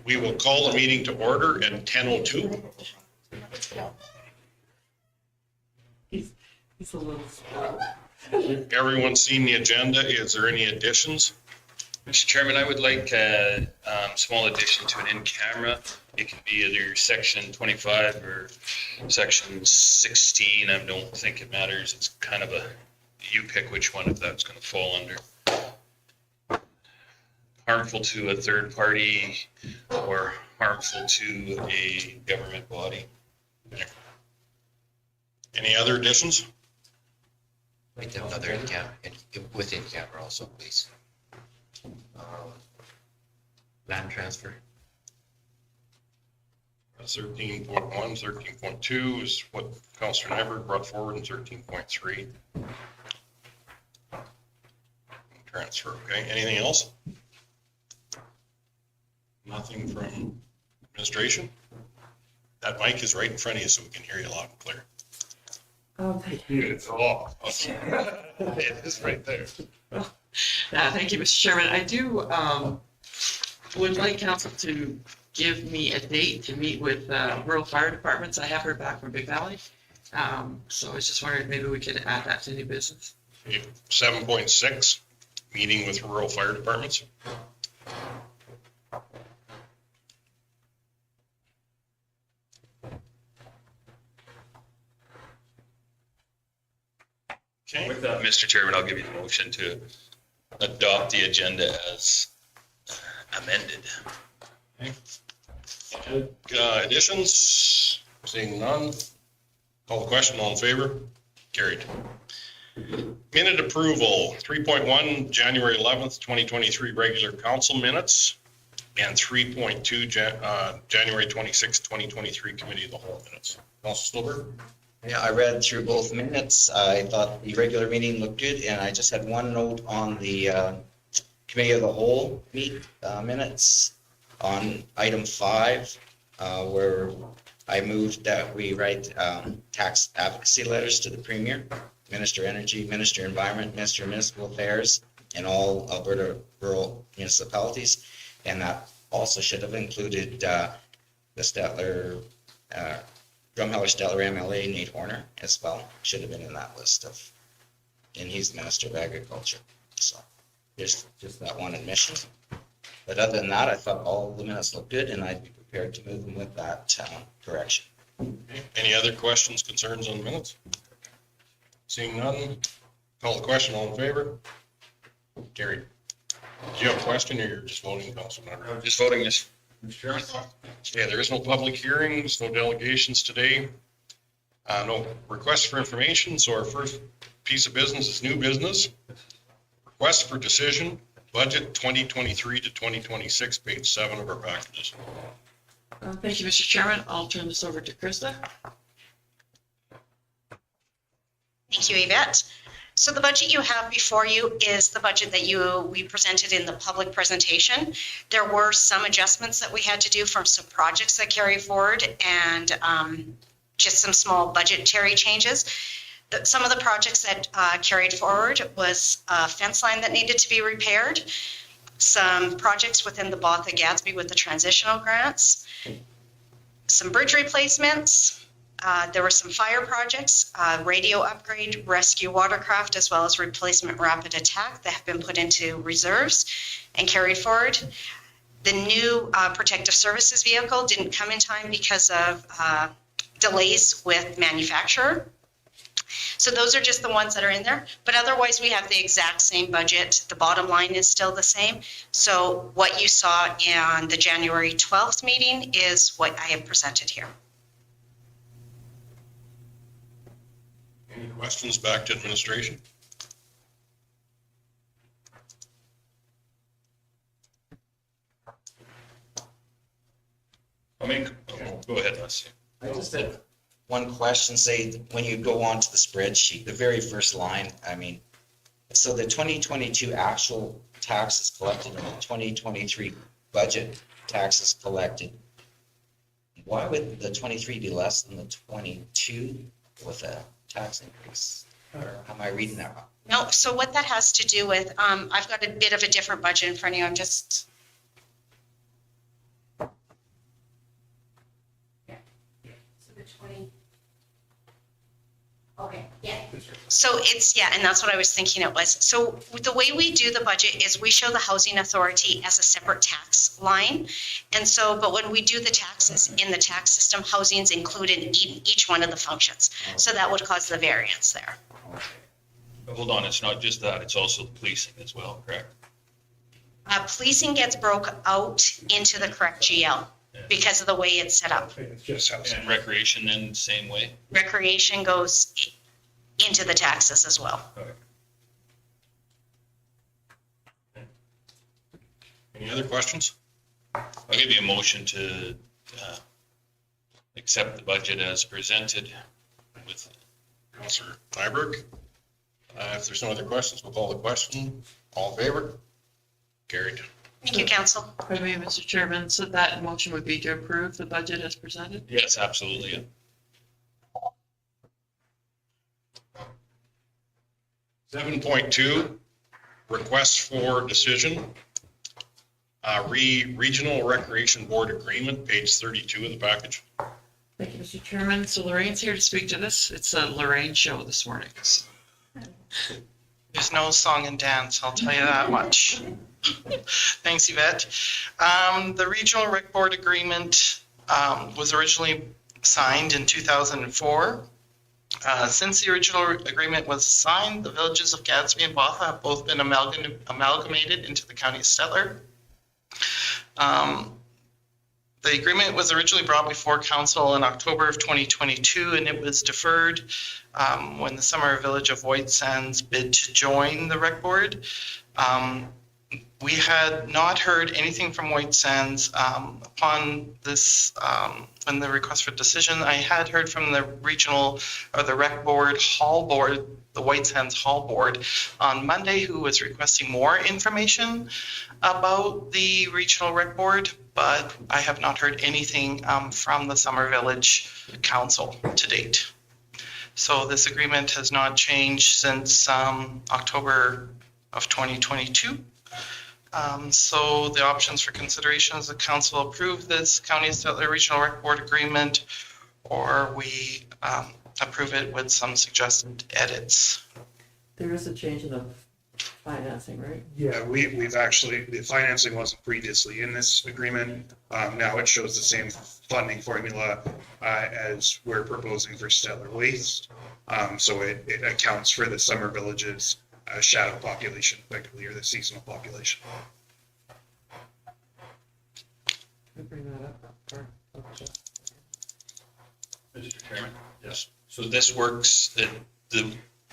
We will call the meeting to order at 10:02. He's a little spoiled. Everyone's seen the agenda. Is there any additions? Mr. Chairman, I would like a small addition to an in-camera. It can be either section 25 or section 16. I don't think it matters. It's kind of you pick which one if that's going to fall under. Harmful to a third party or harmful to a government body. Any other additions? Wait, another in camera, within camera also, please. Land transfer. 13.1, 13.2 is what Councillor Nyberg brought forward, and 13.3. Transfer, okay. Anything else? Nothing from administration? That mic is right in front of you so we can hear you loud and clear. Thank you. It's off. It is right there. Thank you, Mr. Chairman. I do would like council to give me a date to meet with rural fire departments. I have heard back from Big Valley. So I was just wondering, maybe we could add that to new business. 7.6, meeting with rural fire departments. Okay. With that, Mr. Chairman, I'll give you the motion to adopt the agenda as amended. Additions? Seeing none. Call the question. All in favor? Carried. Minute approval, 3.1, January 11th, 2023 regular council minutes, and 3.2, January 26th, 2023 committee of the whole minutes. Councilor Stolberg? Yeah, I read through both minutes. I thought the regular meeting looked good, and I just had one note on the committee of the whole minutes on item 5, where I moved that we write tax advocacy letters to the Premier, Minister Energy, Minister Environment, Minister Municipal Affairs, and all Alberta rural municipalities. And that also should have included the Stettler, Drumheller Stettler MLA, Nate Horner as well. Should have been in that list and he's the Minister of Agriculture. So there's just that one admission. But other than that, I thought all the minutes looked good, and I'd be prepared to move them with that correction. Any other questions, concerns on the minutes? Seeing none, call the question. All in favor? Carried. Do you have a question, or you're just voting, Councilor Nyberg? I'm just voting this. Sure. Yeah, there is no public hearings, no delegations today. No requests for information, so our first piece of business is new business. Request for decision, budget 2023 to 2026, page 7 of our packages. Thank you, Mr. Chairman. I'll turn this over to Krista. Thank you, Yvette. So the budget you have before you is the budget that we presented in the public presentation. There were some adjustments that we had to do from some projects that carry forward, and just some small budgetary changes. Some of the projects that carried forward was a fence line that needed to be repaired, some projects within the Botha Gadsby with the transitional grants, some bridge replacements. There were some fire projects, radio upgrade, rescue watercraft, as well as replacement rapid attack that have been put into reserves and carried forward. The new protective services vehicle didn't come in time because of delays with manufacturer. So those are just the ones that are in there. But otherwise, we have the exact same budget. The bottom line is still the same. So what you saw in the January 12th meeting is what I have presented here. Any questions back to administration? Go ahead, Les. I just had one question, say, when you go on to the spreadsheet, the very first line, I mean, so the 2022 actual taxes collected and the 2023 budget taxes collected, why would the 23 be less than the 22 with a tax increase? Or am I reading that wrong? No, so what that has to do with, I've got a bit of a different budget in front of you. I'm just 20. Okay, yeah. So it's, yeah, and that's what I was thinking it was. So the way we do the budget is we show the housing authority as a separate tax line. And so, but when we do the taxes in the tax system, housing's included in each one of the functions. So that would cause the variance there. Hold on, it's not just that, it's also the policing as well, correct? Policing gets broke out into the correct GL because of the way it's set up. It's just housing. And recreation then same way? Recreation goes into the taxes as well. Any other questions? I'll give you a motion to accept the budget as presented with, Councillor Nyberg. If there's no other questions, we'll call the question. All in favor? Carried. Thank you, council. Pardon me, Mr. Chairman, so that motion would be to approve the budget as presented? yes, absolutely. 7.2, request for decision. Regional Recreation Board Agreement, page 32 of the package. Thank you, Mr. Chairman. So Lorraine's here to speak to this. It's a Lorraine show this morning. There's no song and dance, I'll tell you that much. Thanks, Yvette. The Regional Rec Board Agreement was originally signed in 2004. Since the original agreement was signed, the villages of Gadsby and Botha have both been amalgamated into the county of Stettler. The agreement was originally brought before council in October of 2022, and it was deferred when the Summer Village of White Sands bid to join the rec board. We had not heard anything from White Sands upon this, when the request for decision. I had heard from the regional or the rec board, hall board, the White Sands Hall Board on Monday, who was requesting more information about the regional rec board, but I have not heard anything from the Summer Village Council to date. So this agreement has not changed since October of 2022. So the options for consideration is the council approve this County of Stettler Regional Rec Board agreement, or we approve it with some suggested edits. There is a change in the financing, right? Yeah, we've actually, the financing wasn't previously in this agreement. Now it shows the same funding formula as we're proposing for Stettler Waste. So it accounts for the Summer Village's shadow population effectively, or the seasonal population. Can I bring that up? Okay. Mr. Chairman? Yes. So this works,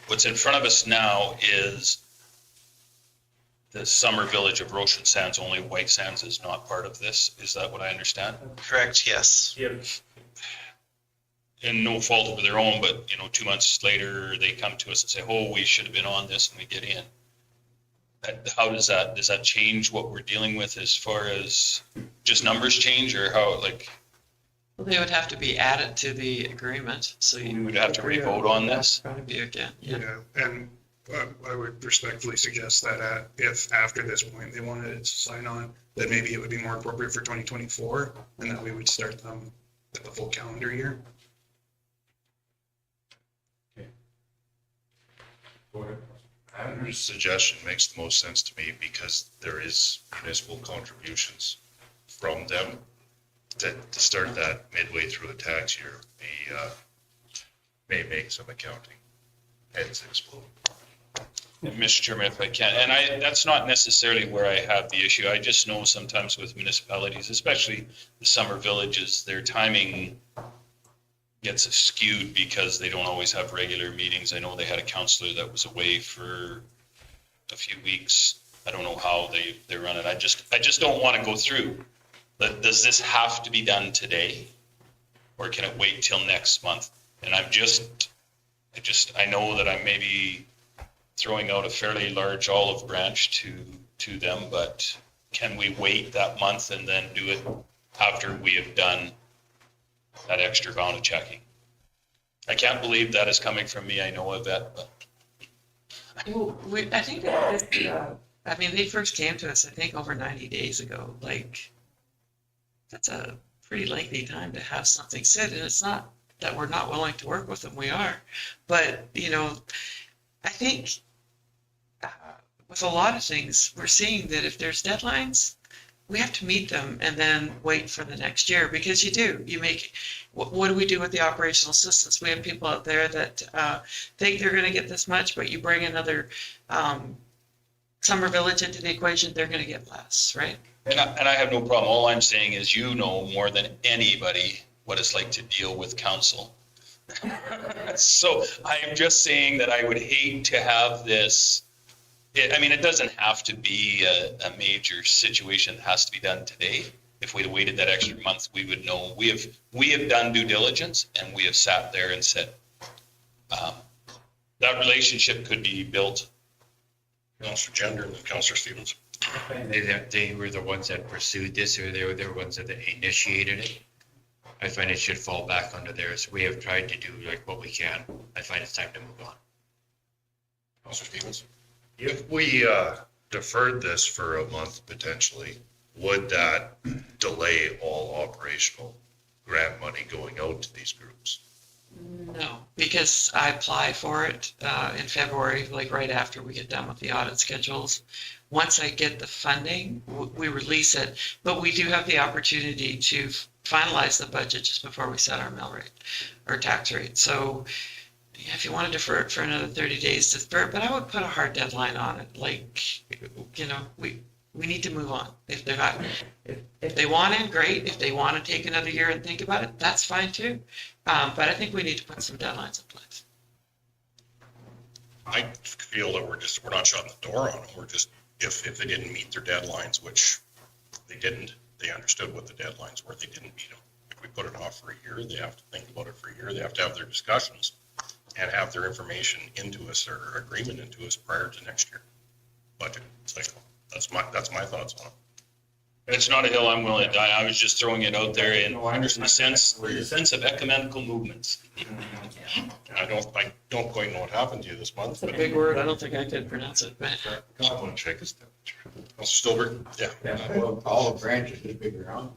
what's in front of us now is the Summer Village of Roshan Sands, only White Sands is not part of this. Is that what I understand? Correct, yes. And no fault of their own, but 2 months later, they come to us and say, oh, we should have been on this, and we get in. How does that change what we're dealing with as far as just numbers change, or how, like? Well, they would have to be added to the agreement, so you We would have to re-vote on this? Probably be again, yeah. Yeah, and I would respectfully suggest that if after this point they wanted it to sign on, that maybe it would be more appropriate for 2024, and that we would start them at the full calendar year. Andrew's suggestion makes the most sense to me because there is municipal contributions from them to start that midway through the tax year may make some accounting heads explode. Mr. Chairman, if I can, and that's not necessarily where I have the issue. I just know sometimes with municipalities, especially the summer villages, their timing gets skewed because they don't always have regular meetings. I know they had a counselor that was away for a few weeks. I don't know how they run it. I just don't want to go through. But does this have to be done today? Or can it wait till next month? And I know that I may be throwing out a fairly large olive branch to them, but can we wait that month and then do it after we have done that extra round of checking? I can't believe that is coming from me. I know of that, but. Well, I think that they first came to us, I think, over 90 days ago. Like, that's a pretty lengthy time to have something sit, and it's not that we're not willing to work with them. We are. But, you know, I think with a lot of things, we're seeing that if there's deadlines, we have to meet them and then wait for the next year, because you make, what do we do with the operational assistants? We have people out there that think they're going to get this much, but you bring another summer village into the equation, they're going to get less, right? And I have no problem. All I'm saying is you know more than anybody what it's like to deal with council. So I am just saying that I would hate to have this. I mean, it doesn't have to be a major situation that has to be done today. If we'd waited that extra month, we would know. We have done due diligence, and we have sat there and said, that relationship could be built. Councillor Gender and then Councillor Stevens. They were the ones that pursued this, or they were the ones that initiated it. I find it should fall back under theirs. We have tried to do like what we can. I find it's time to move on. Councillor Stevens. If we deferred this for a month potentially, would that delay all operational grant money going out to these groups? No, because I apply for it in February, like right after we get done with the audit schedules. Once I get the funding, we release it, but we do have the opportunity to finalize the budget just before we set our mill rate or tax rate. So yeah, if you want to defer it for another 30 days, defer it, but I would put a hard deadline on it. Like, you know, we need to move on. If they're not, if they want in, great. If they want to take another year and think about it, that's fine too. But I think we need to put some deadlines in place. I feel that we're not shutting the door on them. We're just, if they didn't meet their deadlines, which they didn't, they understood what the deadlines were, they didn't meet them. If we put it off for a year, they have to think about it for a year. They have to have their discussions and have their information into us or agreement into us prior to next year budget cycle. That's my thoughts on it. It's not a hill I'm willing to die. I was just throwing it out there in the sense of ecumenical movements. I don't quite know what happened to you this month. It's a big word. I don't think I could pronounce it, but I want to check his temperature. Councillor Stolberg? Yeah. Yeah, well, all the branches are bigger on.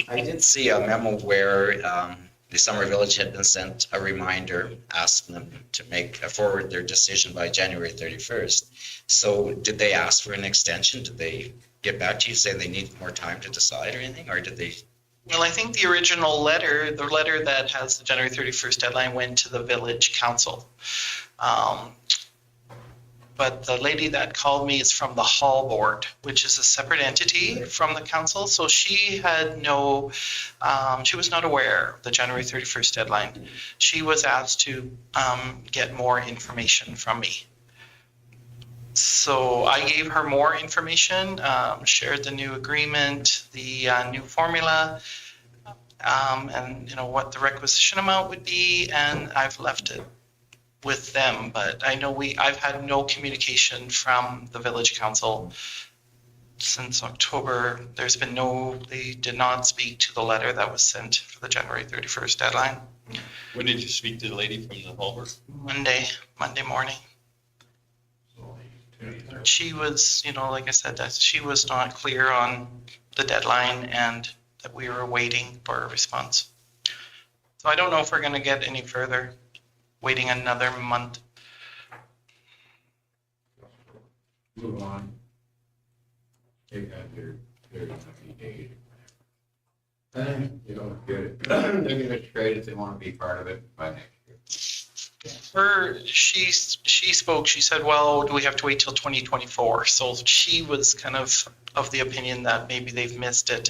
I did see a memo where the Summer Village had been sent a reminder asking them to forward their decision by January 31st. So did they ask for an extension? Did they get back to you, say they need more time to decide or anything, or did they? Well, I think the original letter, the letter that has the January 31st deadline, went to the village council. But the lady that called me is from the hall board, which is a separate entity from the council. So she had she was not aware of the January 31st deadline. She was asked to get more information from me. So I gave her more information, shared the new agreement, the new formula, and you know what the requisition amount would be, and I've left it with them. But I know I've had no communication from the village council since October. There's been they did not speak to the letter that was sent for the January 31st deadline. When did you speak to the lady from the Hulbert? Monday morning. She was, like I said, that she was not clear on the deadline and that we were waiting for a response. So I don't know if we're going to get any further, waiting another month. Move on. They've had their 90 days. Good. They're gonna trade if they want to be part of it by next year. She spoke, she said, well, do we have to wait till 2024? So she was kind of the opinion that maybe they've missed it,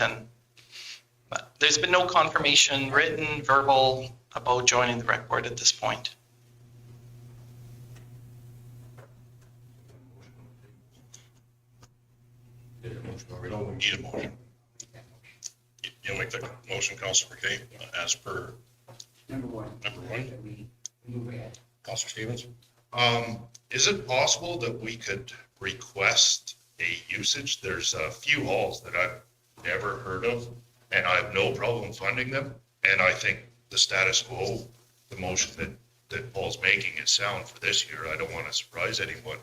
but there's been no confirmation, written, verbal, about joining the rec board at this point. We don't need a motion. You'll make the motion, Councillor McKay, as per Number one. Move ahead. Councillor Stevens. Is it possible that we could request a usage? There's a few halls that I've never heard of, and I have no problem funding them. And I think the status quo, the motion that Paul's making is sound for this year. I don't want to surprise anyone.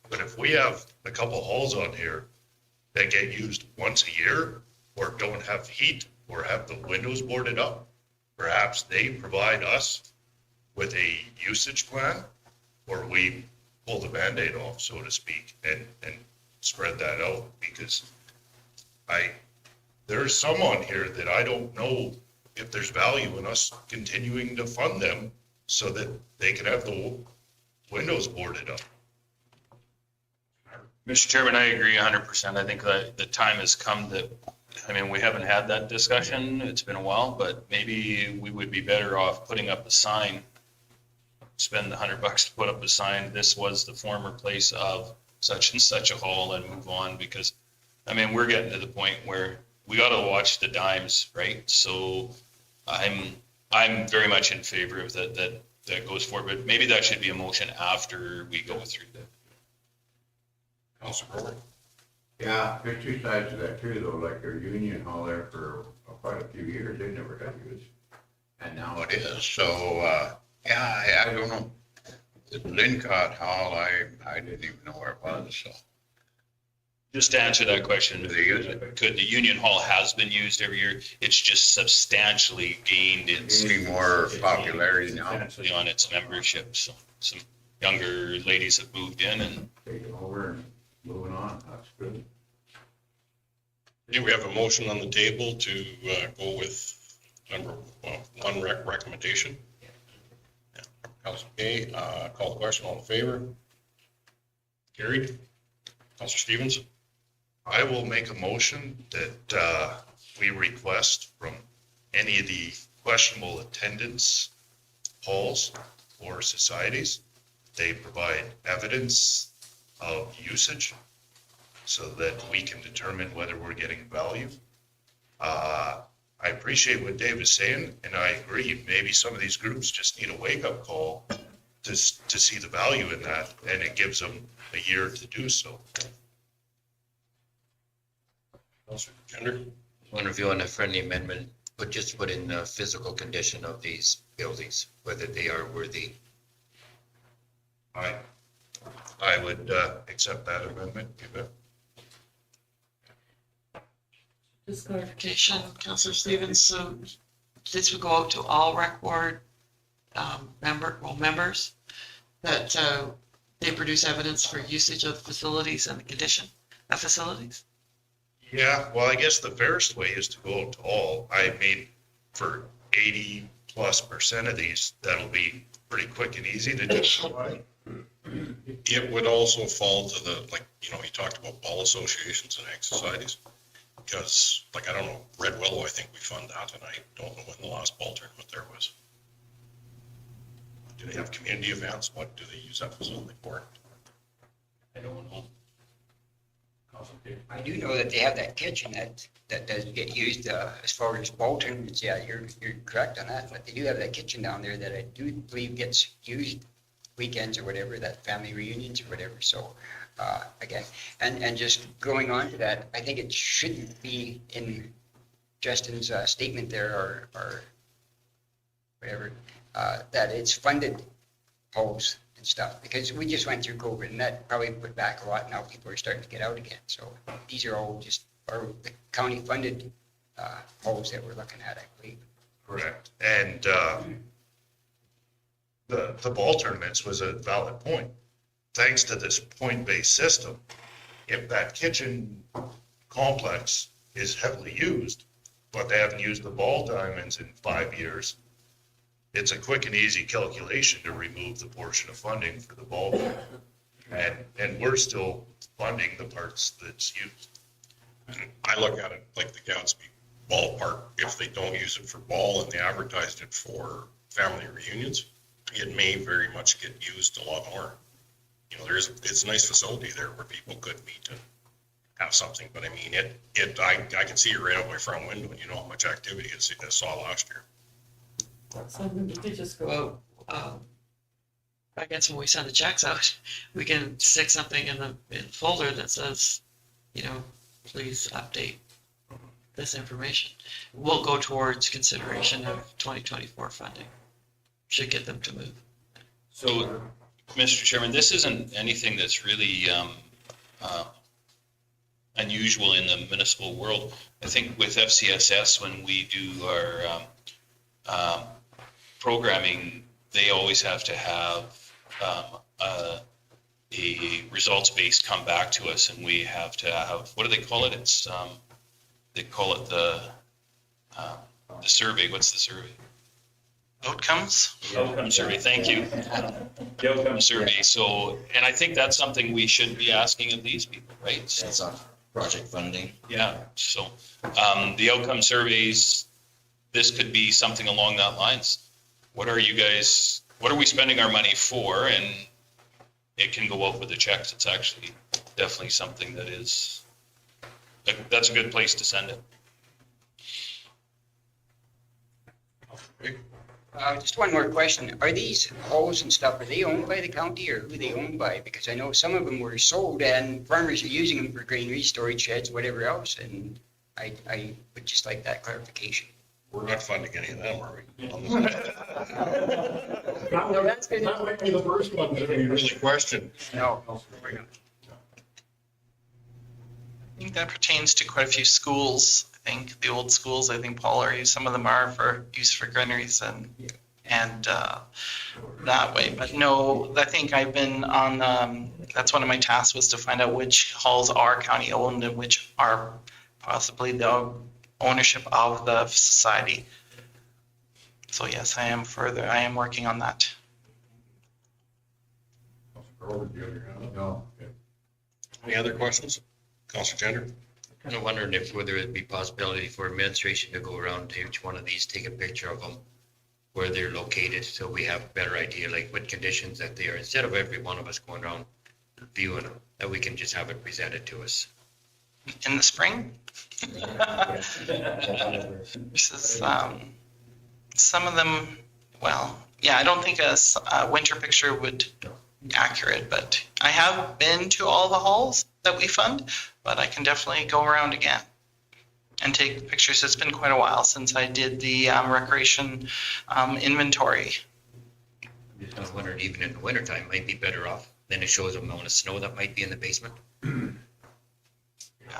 But if we have a couple halls on here that get used once a year, or don't have heat, or have the windows boarded up, perhaps they provide us with a usage plan, or we pull the Band-Aid off, so to speak, and spread that out, because there's some on here that I don't know if there's value in us continuing to fund them so that they can have the windows boarded up. Mr. Chairman, I agree 100%. I think that the time has come that, I mean, we haven't had that discussion. It's been a while, but maybe we would be better off putting up a sign. Spend the $100 to put up a sign. This was the former place of such and such a hall, and move on, because, I mean, we're getting to the point where we got to watch the dimes, right? So I'm very much in favor of that goes forward, but maybe that should be a motion after we go through that. Councilor Brewer? Yeah, there's two sides to that too, though, like their union hall there for quite a few years, they never got used. And now it is, so, yeah, I don't know. The Lincott Hall, I didn't even know where it was, so. Just to answer that question, They use it. could the Union Hall has been used every year? It's just substantially gained its Gaining more popularity now. substantially on its membership. So some younger ladies have moved in, and Taking over and moving on, that's good. Okay, we have a motion on the table to go with one recommendation. Yeah. Councilor Kay, call the question, all in favor? Carried. Councilor Stevens? I will make a motion that we request from any of the questionable attendance halls or societies, they provide evidence of usage so that we can determine whether we're getting value. I appreciate what Dave is saying, and I agree, maybe some of these groups just need a wake-up call to see the value in that, and it gives them a year to do so. Councilor Gender? I wonder if you want a friendly amendment, but just put in the physical condition of these buildings, whether they are worthy. I would accept that amendment, you bet. Just clarification, Councillor Stevens, so this would go out to all rec board members that they produce evidence for usage of facilities and the condition of facilities? Yeah, well, I guess the fairest way is to go out to all. I mean, for 80+% of these, that'll be pretty quick and easy to do. It would also fall to the, like, you talked about ball associations and ag societies. Because, like, I don't know, Red Willow, I think we fund that, and I don't know when the last ball tournament there was. Do they have community events? What do they use that facility for? I don't know. I do know that they have that kitchen that does get used as far as ball tournaments. Yeah, you're correct on that. But they do have that kitchen down there that I do believe gets used weekends or whatever, that family reunions or whatever. So again, and just going on to that, I think it shouldn't be in Justin's statement there or whatever, that it's funded polls and stuff, because we just went through COVID and that probably put back a lot. Now people are starting to get out again. So these are all just the county funded polls that we're looking at, I believe. Correct. And the ball tournaments was a valid point. Thanks to this point-based system, if that kitchen complex is heavily used, but they haven't used the ball diamonds in 5 years, it's a quick and easy calculation to remove the portion of funding for the ball. And we're still funding the parts that's used. And I look at it like the Gatsby ballpark. If they don't use it for ball and they advertised it for family reunions, it may very much get used a lot more. It's a nice facility there where people could meet and have something, but I mean, I can see it right out my front window, and you know how much activity I saw last year. So we could just go out, I guess when we send the checks out, we can stick something in the folder that says, please update this information. We'll go towards consideration of 2024 funding. Should get them to move. So, Mr. Chairman, this isn't anything that's really unusual in the municipal world. I think with FCSS, when we do programming, they always have to have a results-based come back to us, and we have to have, what do they call it? It's, they call it the survey. What's the survey? Outcomes? Outcome survey, thank you. The outcome survey. So, and I think that's something we should be asking of these people, right? So, That's on project funding. yeah, so the outcome surveys, this could be something along that lines. What are you guys, what are we spending our money for? And it can go out with the checks. It's actually definitely something that is, that's a good place to send it. Just one more question. Are these halls and stuff, are they owned by the county or who are they owned by? Because I know some of them were sold and farmers are using them for granary, storage sheds, whatever else, and I would just like that clarification. We're not funding any of them, are we? Well, that's good. That might be the first one that we really question. No. I think that pertains to quite a few schools. I think the old schools, I think, Paul, are some of them are for use for granaries and that way. But no, I think I've been on, that's one of my tasks was to find out which halls are county owned and which are possibly the ownership of the society. So yes, I am working on that. No. Any other questions? Councilor Gender? Kind of wondering if whether it'd be possibility for administration to go around to each one of these, take a picture of them, where they're located, so we have a better idea, like what conditions that they are, instead of every one of us going around viewing them, that we can just have it presented to us. In the spring? This is, some of them, well, yeah, I don't think a winter picture would be accurate, but I have been to all the halls that we fund, but I can definitely go around again and take pictures. It's been quite a while since I did the recreation inventory. I was wondering, even in the wintertime, might be better off, then it shows them amount of snow that might be in the basement.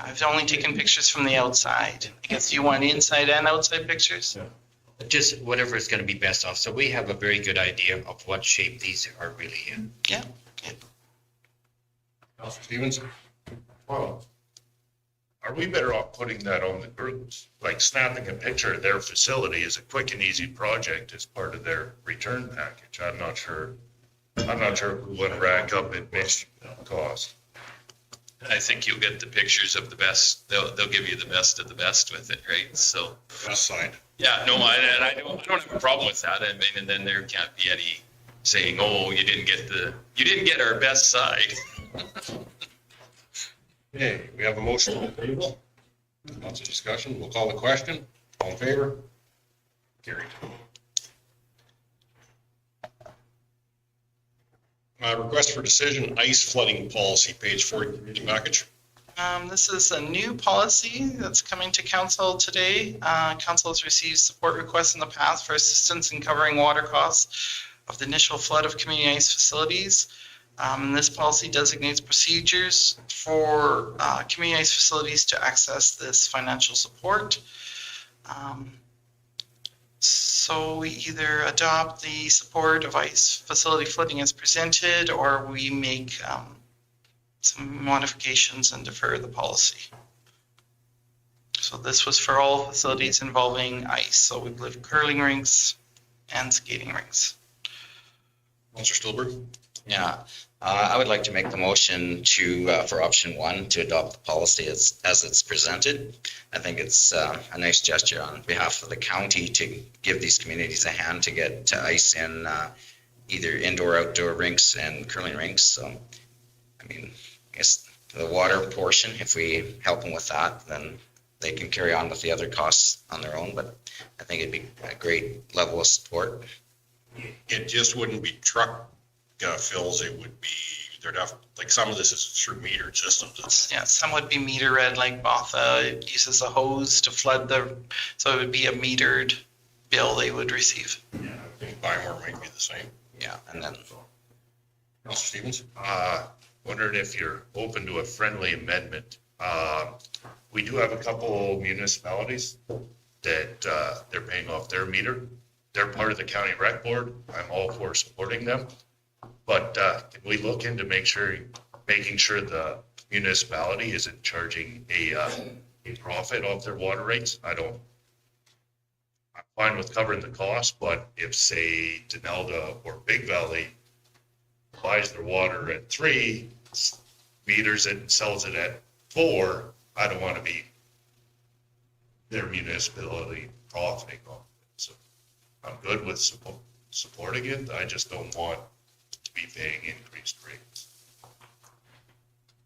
I've only taken pictures from the outside. I guess you want inside and outside pictures? Just whatever is gonna be best off, so we have a very good idea of what shape these are really in. Yeah. Councilor Stevens? Well, are we better off putting that on the groups? Like snapping a picture of their facility is a quick and easy project as part of their return package. I'm not sure if we want to rack up admission cost. I think you'll get the pictures of the best. They'll give you the best of the best with it, right? So, West side. yeah, no, I don't have a problem with that. I mean, and then there can't be any saying, oh, you didn't get our best side. Okay, we have a motion on the table. Lots of discussion. We'll call the question. All in favor? Carried. Request for decision, ice flooding policy, page 43 of the package. This is a new policy that's coming to council today. Council has received support requests in the past for assistance in covering water costs of the initial flood of community ice facilities. This policy designates procedures for community ice facilities to access this financial support. So we either adopt the support of ice facility flooding as presented, or we make some modifications and defer the policy. So this was for all facilities involving ice. So we believe curling rinks and skating rinks. Councilor Stillberg? Yeah, I would like to make the motion for option one, to adopt the policy as it's presented. I think it's a nice gesture on behalf of the county to give these communities a hand to get to ice in either indoor, outdoor rinks and curling rinks. So, I mean, I guess the water portion, if we help them with that, then they can carry on with the other costs on their own. But I think it'd be a great level of support. It just wouldn't be truck fills. It would be, there'd have, like, some of this is through metered systems. Yeah, some would be meter read, like Botha. It uses a hose to flood so it would be a metered bill they would receive. Yeah, I think Bymore might be the same. Yeah, and then Councilor Stevens? Wondered if you're open to a friendly amendment. We do have a couple municipalities that they're paying off their meter they're part of the county rec board. I'm all for supporting them. But can we look into making sure the municipality isn't charging a profit off their water rates? I'm fine with covering the cost, but if say Denelda or Big Valley buys their water at 3, meters it and sells it at 4, I don't want to be their municipality profiting off it. So I'm good with supporting it. I just don't want to be paying increased rates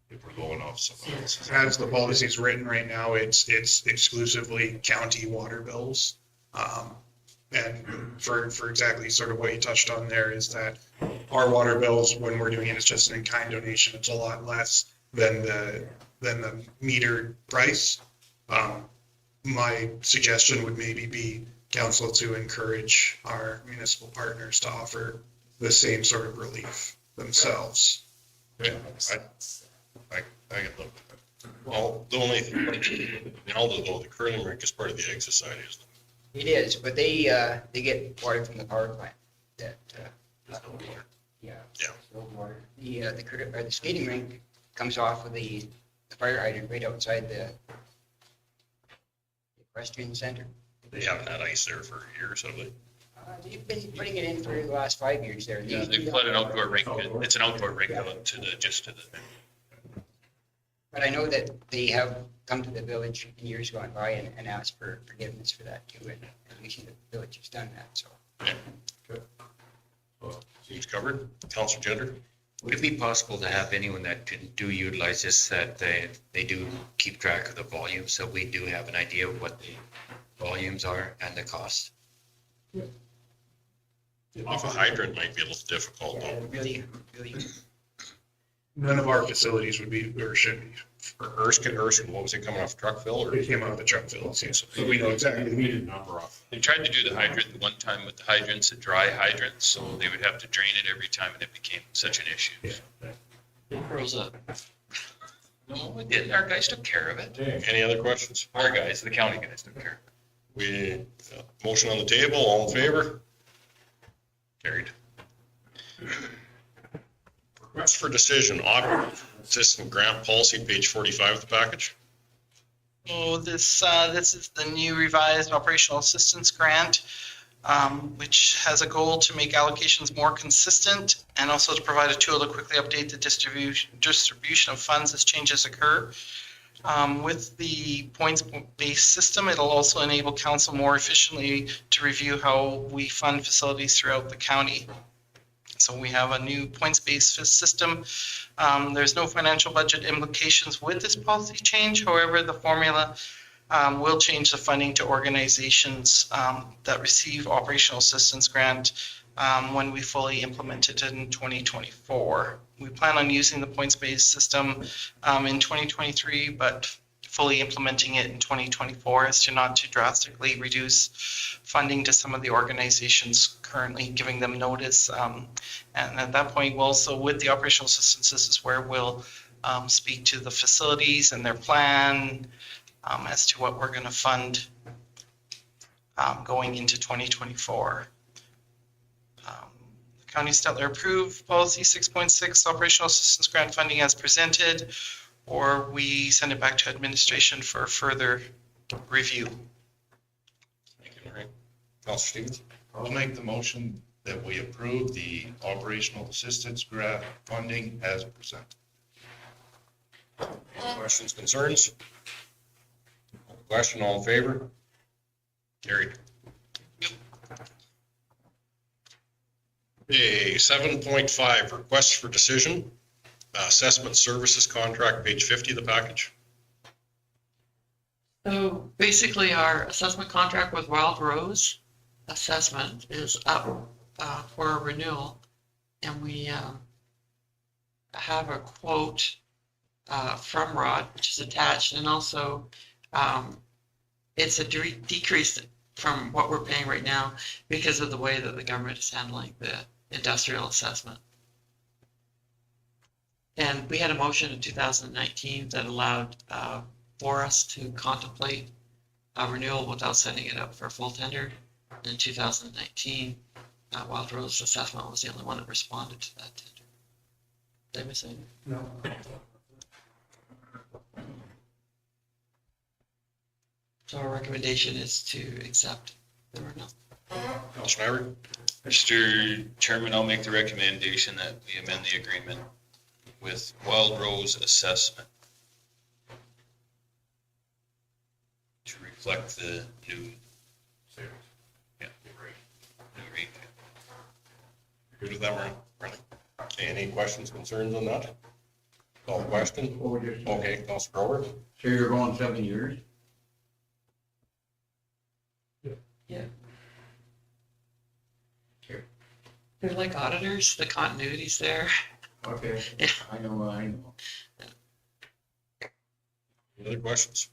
if we're going off someone else's. As the policy is written right now, it's exclusively county water bills. And for exactly sort of what you touched on there is that our water bills, when we're doing it, it's just an in-kind donation. It's a lot less than the metered price. My suggestion would maybe be council to encourage our municipal partners to offer the same sort of relief themselves. Yeah, I can look at that. Well, the only thing, the curling rink is part of the Egg Society, isn't it? It is, but they get water from the power plant that, yeah. Yeah. So water. The skating rink comes off of the fire hydrant right outside the equestrian center. They haven't had ice there for years, have they? They've been putting it in for the last 5 years there. Yeah, they put an outdoor rink, it's an outdoor rink out to the. But I know that they have come to the village in years gone by and asked for forgiveness for that too, and at least the village has done that, so. Seems covered. Councilor Gender? Would it be possible to have anyone that do utilize this, that they do keep track of the volume, so we do have an idea of what the volumes are and the cost? Off a hydrant might be a little difficult though. Really, None of our facilities would be, or should be. Or Erskine, what was it coming off truck fill or? It came out of the truck fills, yes. So we know exactly the metered number off. They tried to do the hydrant one time with the hydrants, a dry hydrant, so they would have to drain it every time and it became such an issue. Yeah. Froze up. No, it didn't. Our guys took care of it. Any other questions? Our guys, the county guys took care of it. Motion on the table, all in favor? Carried. Request for decision, audit system grant policy, page 45 of the package. So this is the new revised operational assistance grant, which has a goal to make allocations more consistent and also to provide a tool to quickly update the distribution of funds as changes occur. With the points-based system, it'll also enable council more efficiently to review how we fund facilities throughout the county. So we have a new points-based system. There's no financial budget implications with this policy change. However, the formula will change the funding to organizations that receive operational assistance grant when we fully implement it in 2024. We plan on using the points-based system in 2023, but fully implementing it in 2024 as to not to drastically reduce funding to some of the organizations currently, giving them notice. And at that point, we'll also, with the operational assistance, this is where we'll speak to the facilities and their plan as to what we're going to fund going into 2024. County Stettler approved policy 6.6 operational assistance grant funding as presented, or we send it back to administration for further review. Thank you, Lorraine. Councilor Stevens? I'll make the motion that we approve the operational assistance grant funding as presented. Questions, concerns? Question, all in favor? Carried. Okay, 7.5, request for decision, assessment services contract, page 50 of the package. So basically, our assessment contract with Wild Rose Assessment is up for renewal. And we have a quote from Rod, which is attached, and also it's a decrease from what we're paying right now because of the way that the government is handling the industrial assessment. And we had a motion in 2019 that allowed for us to contemplate a renewal without setting it up for a full tender. in 2019. Wild Rose Assessment was the only one that responded to that tender. Did I miss anything? No. So our recommendation is to accept the renewal. Councilor Member? Mr. Chairman, I'll make the recommendation that we amend the agreement with Wild Rose Assessment to reflect the new, new rate. Good with that, Randy? Okay, any questions, concerns on that? Call the question? What would you say? Okay, Councilor Grover? So you're going 7 years? Yeah. Sure. They're like auditors, the continuity's there. Okay. Yeah. I know. Any other questions?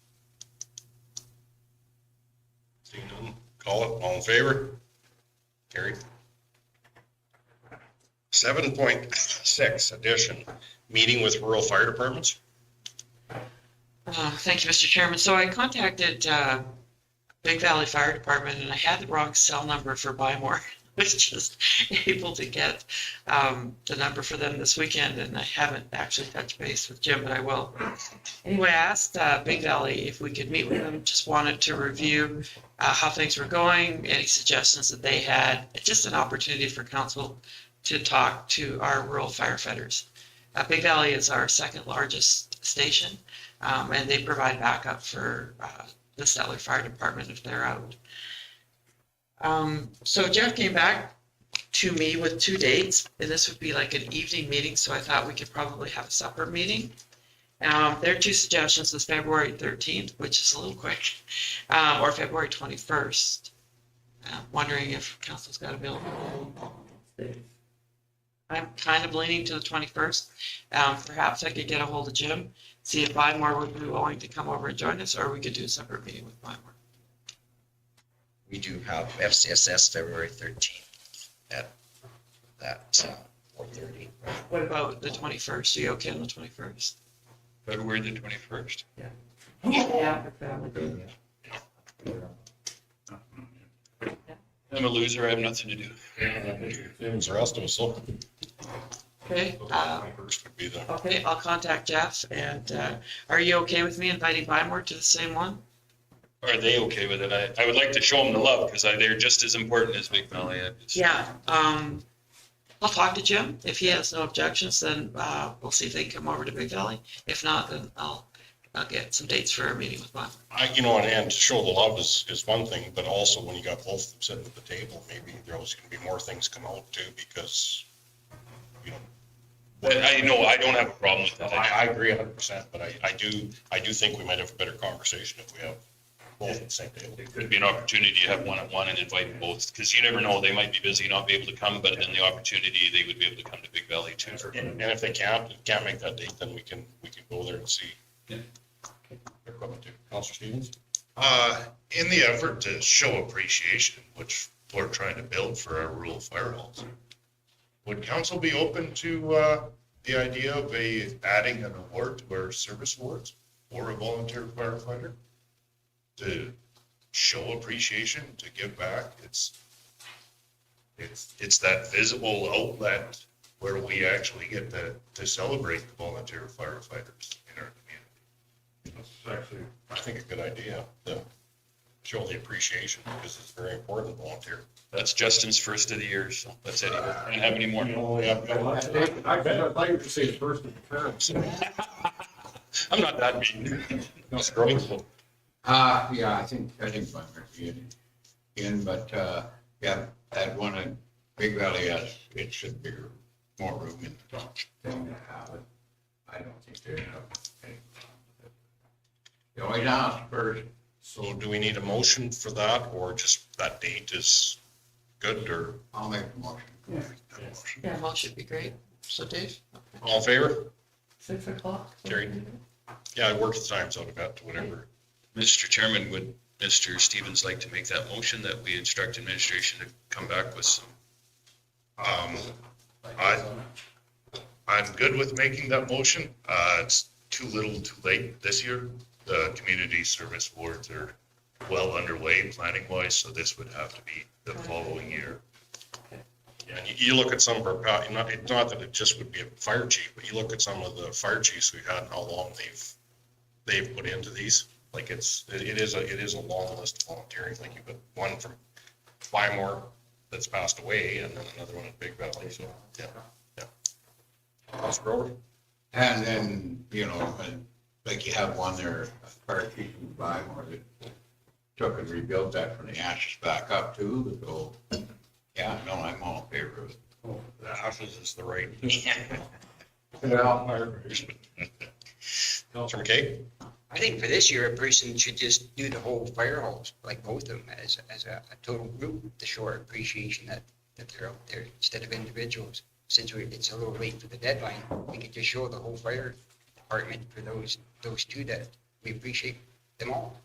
Seeing none, call it, all in favor? Carried. 7.6 addition, meeting with rural fire departments. Thank you, Mr. Chairman. So I contacted Big Valley Fire Department and I had the wrong cell number for Bymore. I was just able to get the number for them this weekend and I haven't actually touched base with Jim, but I will. Anyway, I asked Big Valley if we could meet with them, just wanted to review how things were going, any suggestions that they had, just an opportunity for council to talk to our rural firefighters. Big Valley is our second largest station, and they provide backup for the Stettler Fire Department if they're out. So Jeff came back to me with 2 dates, and this would be like an evening meeting, so I thought we could probably have a supper meeting. Their 2 suggestions was February 13th, which is a little quick, or February 21st. Wondering if council's got available. I'm kind of leaning to the 21st. Perhaps I could get a hold of Jim, see if Bymore would be willing to come over and join us, or we could do a separate meeting with Bymore. We do have FCSS February 13th at that 4:30. What about the 21st? Are you okay on the 21st? February the 21st. Yeah. for family day. I'm a loser, I have nothing to do. Same as the rest of us, so. Okay, First would be the, okay, I'll contact Jeff, and are you okay with me inviting Bymore to the same one? Are they okay with it? I would like to show them the love because they're just as important as Big Valley. Yeah, I'll talk to Jim. If he has no objections, then we'll see if they can come over to Big Valley. If not, then I'll get some dates for a meeting with Bymore. and to show the love is one thing, but also when you got both of them sitting at the table, maybe there's gonna be more things come out too, because, I know, I don't have a problem with that. I agree 100%, but I do think we might have a better conversation if we have both at the same table. It could be an opportunity to have one-on-one and invite both, because you never know, they might be busy, not be able to come, but then the opportunity, they would be able to come to Big Valley too. And if they can't make that date, then we can go there and see. Yeah. Their equipment too. Counselor Stevens? In the effort to show appreciation, which we're trying to build for our rural fire halls, would council be open to the idea of adding an award to our service awards for a volunteer firefighter? To show appreciation, to give back. It's that visible outlet where we actually get to celebrate the volunteer firefighters in our community. That's actually, I think, a good idea, to show the appreciation, because it's very important, volunteer. That's Justin's first of the year, so that's it. I don't have any more. I bet, I thought you would say first of the term. I'm not that mean. No, scrolling. Yeah, I think Bymore be in, but, yeah, that one in Big Valley, yes, it should be more room in the thing to have it. I don't think they have. You always ask first. So do we need a motion for that, or just that date is good, or I'll make a motion. Yeah, well, should be great. So Dave? all in favor? 6 o'clock? Carried. Yeah, I worked the times out of that, whatever. Mr. Chairman, would Mr. Stevens like to make that motion that we instruct administration to come back with some? I'm good with making that motion. It's too little too late this year. The community service awards are well underway planning wise, so this would have to be the following year. Yeah, and you look at some of our, not that it just would be a fire chief, but you look at some of the fire chiefs we've had and how long they've put into these. Like it is a long list of volunteering. Like you've got one from Flymore that's passed away, and then another one in Big Valley. So yeah. That's Grover. And then, you know, like you have one there, fire chief in Bymore that took and rebuilt that from the ashes back up too, so, yeah, no, I'm all in favor of it. The ashes is the right. Councilor McKay? I think for this year, a person should just do the whole fire halls, like both of them, as a total group, to show our appreciation that they're out there instead of individuals. Since it's a little late for the deadline, we could just show the whole fire department for those two that we appreciate them all.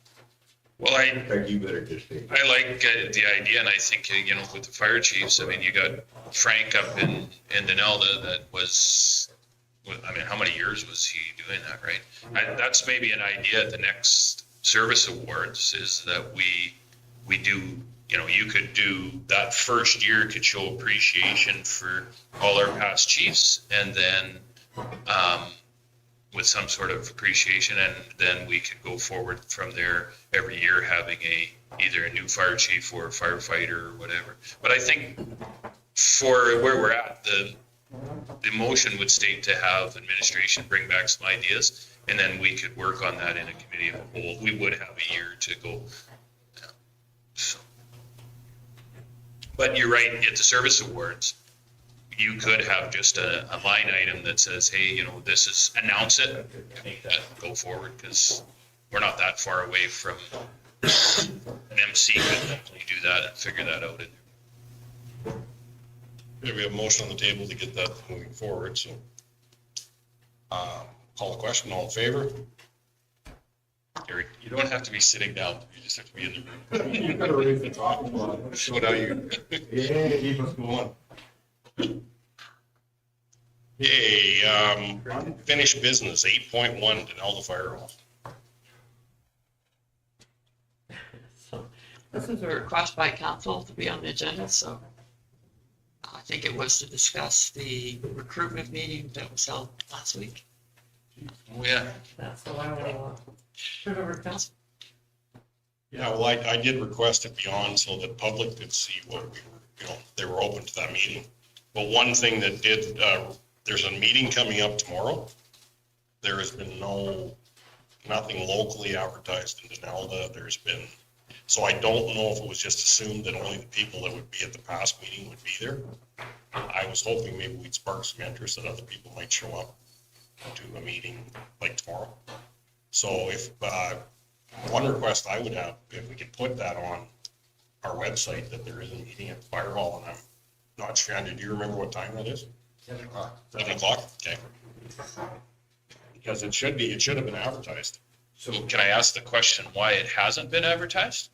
Well, Craig, you better just say. I like the idea, and I think, you know, with the fire chiefs, I mean, you got Frank up in Denelda that was, I mean, how many years was he doing that, right? That's maybe an idea at the next service awards, is that we do, you know, you could do that first year, could show appreciation for all our past chiefs, and then with some sort of appreciation, and then we could go forward from there every year, having either a new fire chief or a firefighter or whatever. But I think for where we're at, the motion would state to have administration bring back some ideas, and then we could work on that in a committee of the whole. We would have a year to go. Yeah. So. But you're right, at the service awards, you could have just a line item that says, hey, you know, this is, announce it, make that go forward, because we're not that far away from an MC could definitely do that and figure that out. We have a motion on the table to get that moving forward, so. Call the question, all in favor? Gary, you don't have to be sitting down, you just have to be in the room. You gotta raise the top one. So now you. Yeah, keep us going. Okay, unfinished business, 8.1, Denelda Fire Hall. So this is a request by council to be on the agenda, so I think it was to discuss the recruitment meeting that was held last week. Oh, yeah. That's the one I will turn over to council. Yeah, well, I did request it be on so that public could see what we were, you know, they were open to that meeting. But one thing that did, there's a meeting coming up tomorrow. There has been nothing locally advertised in Denelda. There's been, so I don't know if it was just assumed that only the people that would be at the past meeting would be there. I was hoping maybe we'd spark some interest that other people might show up to a meeting like tomorrow. So if, one request I would have, if we could put that on our website, that there is a meeting at the fire hall, and I'm not sure, Andrew, do you remember what time that is? 7 o'clock. 7 o'clock, okay. Because it should have been advertised. So can I ask the question why it hasn't been advertised?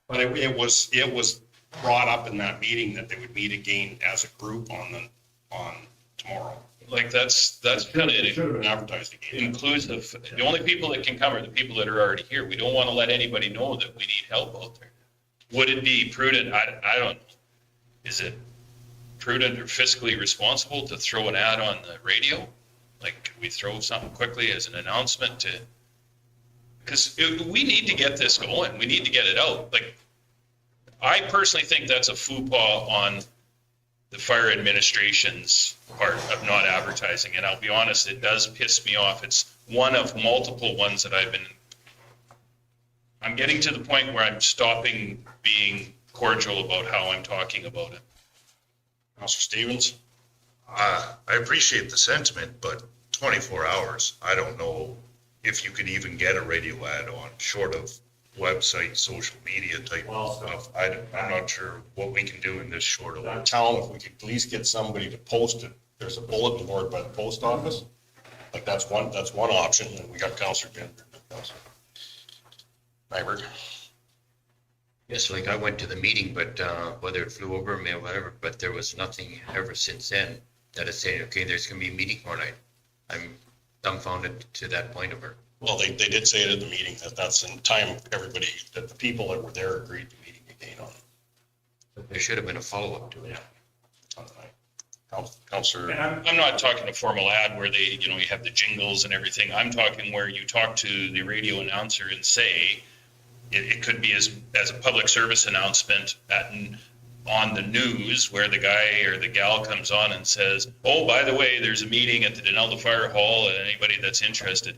But it was brought up in that meeting that they would meet again as a group on tomorrow. Like that's kind It of should have been advertised again. inclusive. The only people that can come are the people that are already here. We don't want to let anybody know that we need help out there. Would it be prudent? I don't know. Is it prudent or fiscally responsible to throw an ad on the radio? Like, could we throw something quickly as an announcement to, because we need to get this going. We need to get it out. Like, I personally think that's a faux pas on the fire administration's part of not advertising. And I'll be honest, it does piss me off. It's one of multiple ones that I'm getting to the point where I'm stopping being cordial about how I'm talking about it. Councilor Stevens? I appreciate the sentiment, but 24 hours, I don't know if you could even get a radio ad on, short of website, social media type stuff. I'm not sure what we can do in this short of That town, if we could at least get somebody to post it, there's a bulletin board by the post office. Like that's one option, and we got Councilor Denver. Nyberg. Yes, like I went to the meeting, but whether it flew over me or whatever, but there was nothing ever since then that is saying, okay, there's gonna be a meeting tomorrow night. I'm dumbfounded to that point of her. Well, they did say it at the meeting that that's in time, everybody, that the people that were there agreed to meeting again on it. But there should have been a follow-up to it. Counselor, I'm not talking a formal ad where they, you have the jingles and everything. I'm talking where you talk to the radio announcer and say, it could be as a public service announcement on the news where the guy or the gal comes on and says, oh, by the way, there's a meeting at the Denelda Fire Hall and anybody that's interested.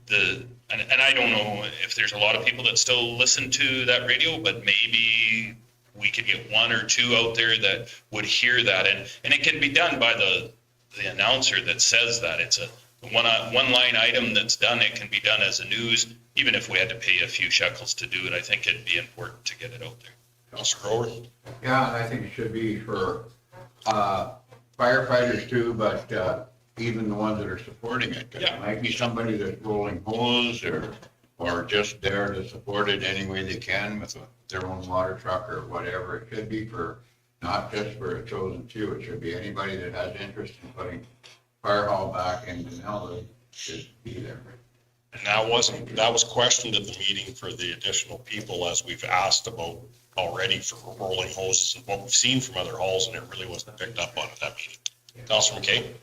And I don't know if there's a lot of people that still listen to that radio, but maybe we could get one or two out there that would hear that. And it can be done by the announcer that says that. It's a one line item that's done. It can be done as a news, even if we had to pay a few shekels to do it. I think it'd be important to get it out there. Counselor Grover? Yeah, and I think it should be for firefighters too, but even the ones that are supporting it. 'Cause Yeah. it might be somebody that's rolling hose or just there to support it any way they can with their own water truck or whatever. It should be for, not just for a chosen few. It should be anybody that has interest in putting fire hall back in Denelda should be there. And that was questioned at the meeting for the additional people, as we've asked about already for rolling hoses and what we've seen from other halls, and it really wasn't picked up on at that meeting. Counselor McKay?